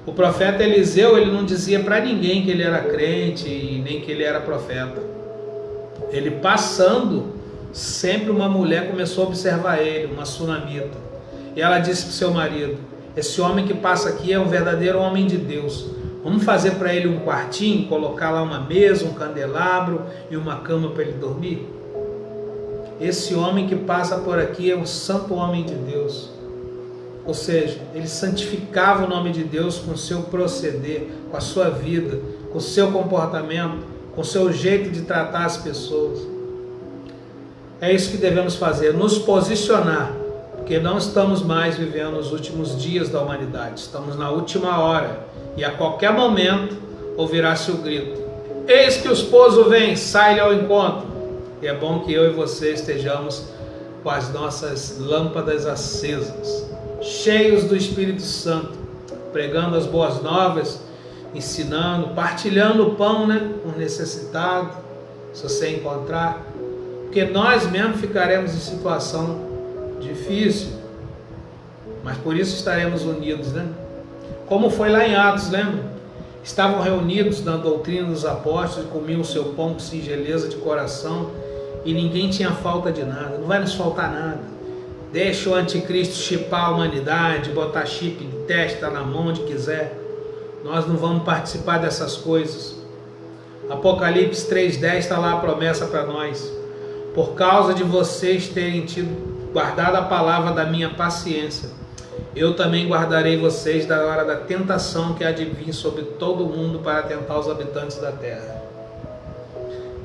O profeta Eliseu, ele não dizia para ninguém que ele era crente e nem que ele era profeta. Ele passando, sempre uma mulher começou a observar ele, uma sunamita. E ela disse para o seu marido: esse homem que passa aqui é um verdadeiro homem de Deus. Vamos fazer para ele um quartinho, colocar lá uma mesa, um candelabro e uma cama para ele dormir? Esse homem que passa por aqui é um santo homem de Deus. Ou seja, ele santificava o nome de Deus com o seu proceder, com a sua vida, com o seu comportamento, com o seu jeito de tratar as pessoas. É isso que devemos fazer, nos posicionar, porque não estamos mais vivendo os últimos dias da humanidade, estamos na última hora, e a qualquer momento ouvirá-se o grito: eis que o esposo vem, sai-lhe ao encontro. E é bom que eu e você estejamos com as nossas lâmpadas acesas, cheios do Espírito Santo, pregando as boas novas, ensinando, partilhando o pão, com o necessitado, se você encontrar, porque nós mesmos ficaremos em situação difícil, mas por isso estaremos unidos, Como foi lá em Atos, lembra? Estavam reunidos na doutrina dos apóstolos, comiam o seu pão com singeleza de coração, e ninguém tinha falta de nada. Não vai nos faltar nada. Deixa o anticristo chipar a humanidade, botar chip de testa na mão onde quiser. Nós não vamos participar dessas coisas. Apocalipse 3:10 está lá a promessa para nós. Por causa de vocês terem guardado a palavra da minha paciência, eu também guardarei vocês da hora da tentação que há de vir sobre todo mundo para tentar os habitantes da terra.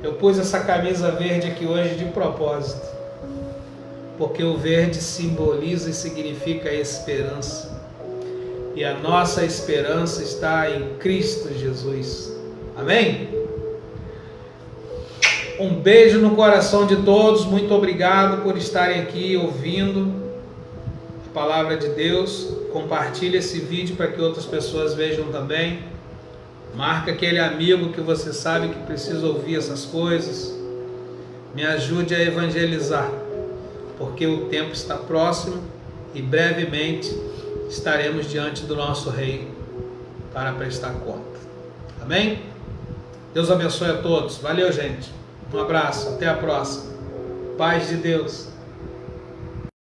Eu pus essa camisa verde aqui hoje de propósito, porque o verde simboliza e significa esperança. E a nossa esperança está em Cristo Jesus. Amém? Um beijo no coração de todos. Muito obrigado por estarem aqui ouvindo a palavra de Deus. Compartilhe esse vídeo para que outras pessoas vejam também. Marca aquele amigo que você sabe que precisa ouvir essas coisas. Me ajude a evangelizar, porque o tempo está próximo e brevemente estaremos diante do nosso Rei para prestar conta. Amém? Deus abençoe a todos. Valeu, gente. Um abraço. Até a próxima. Paz de Deus.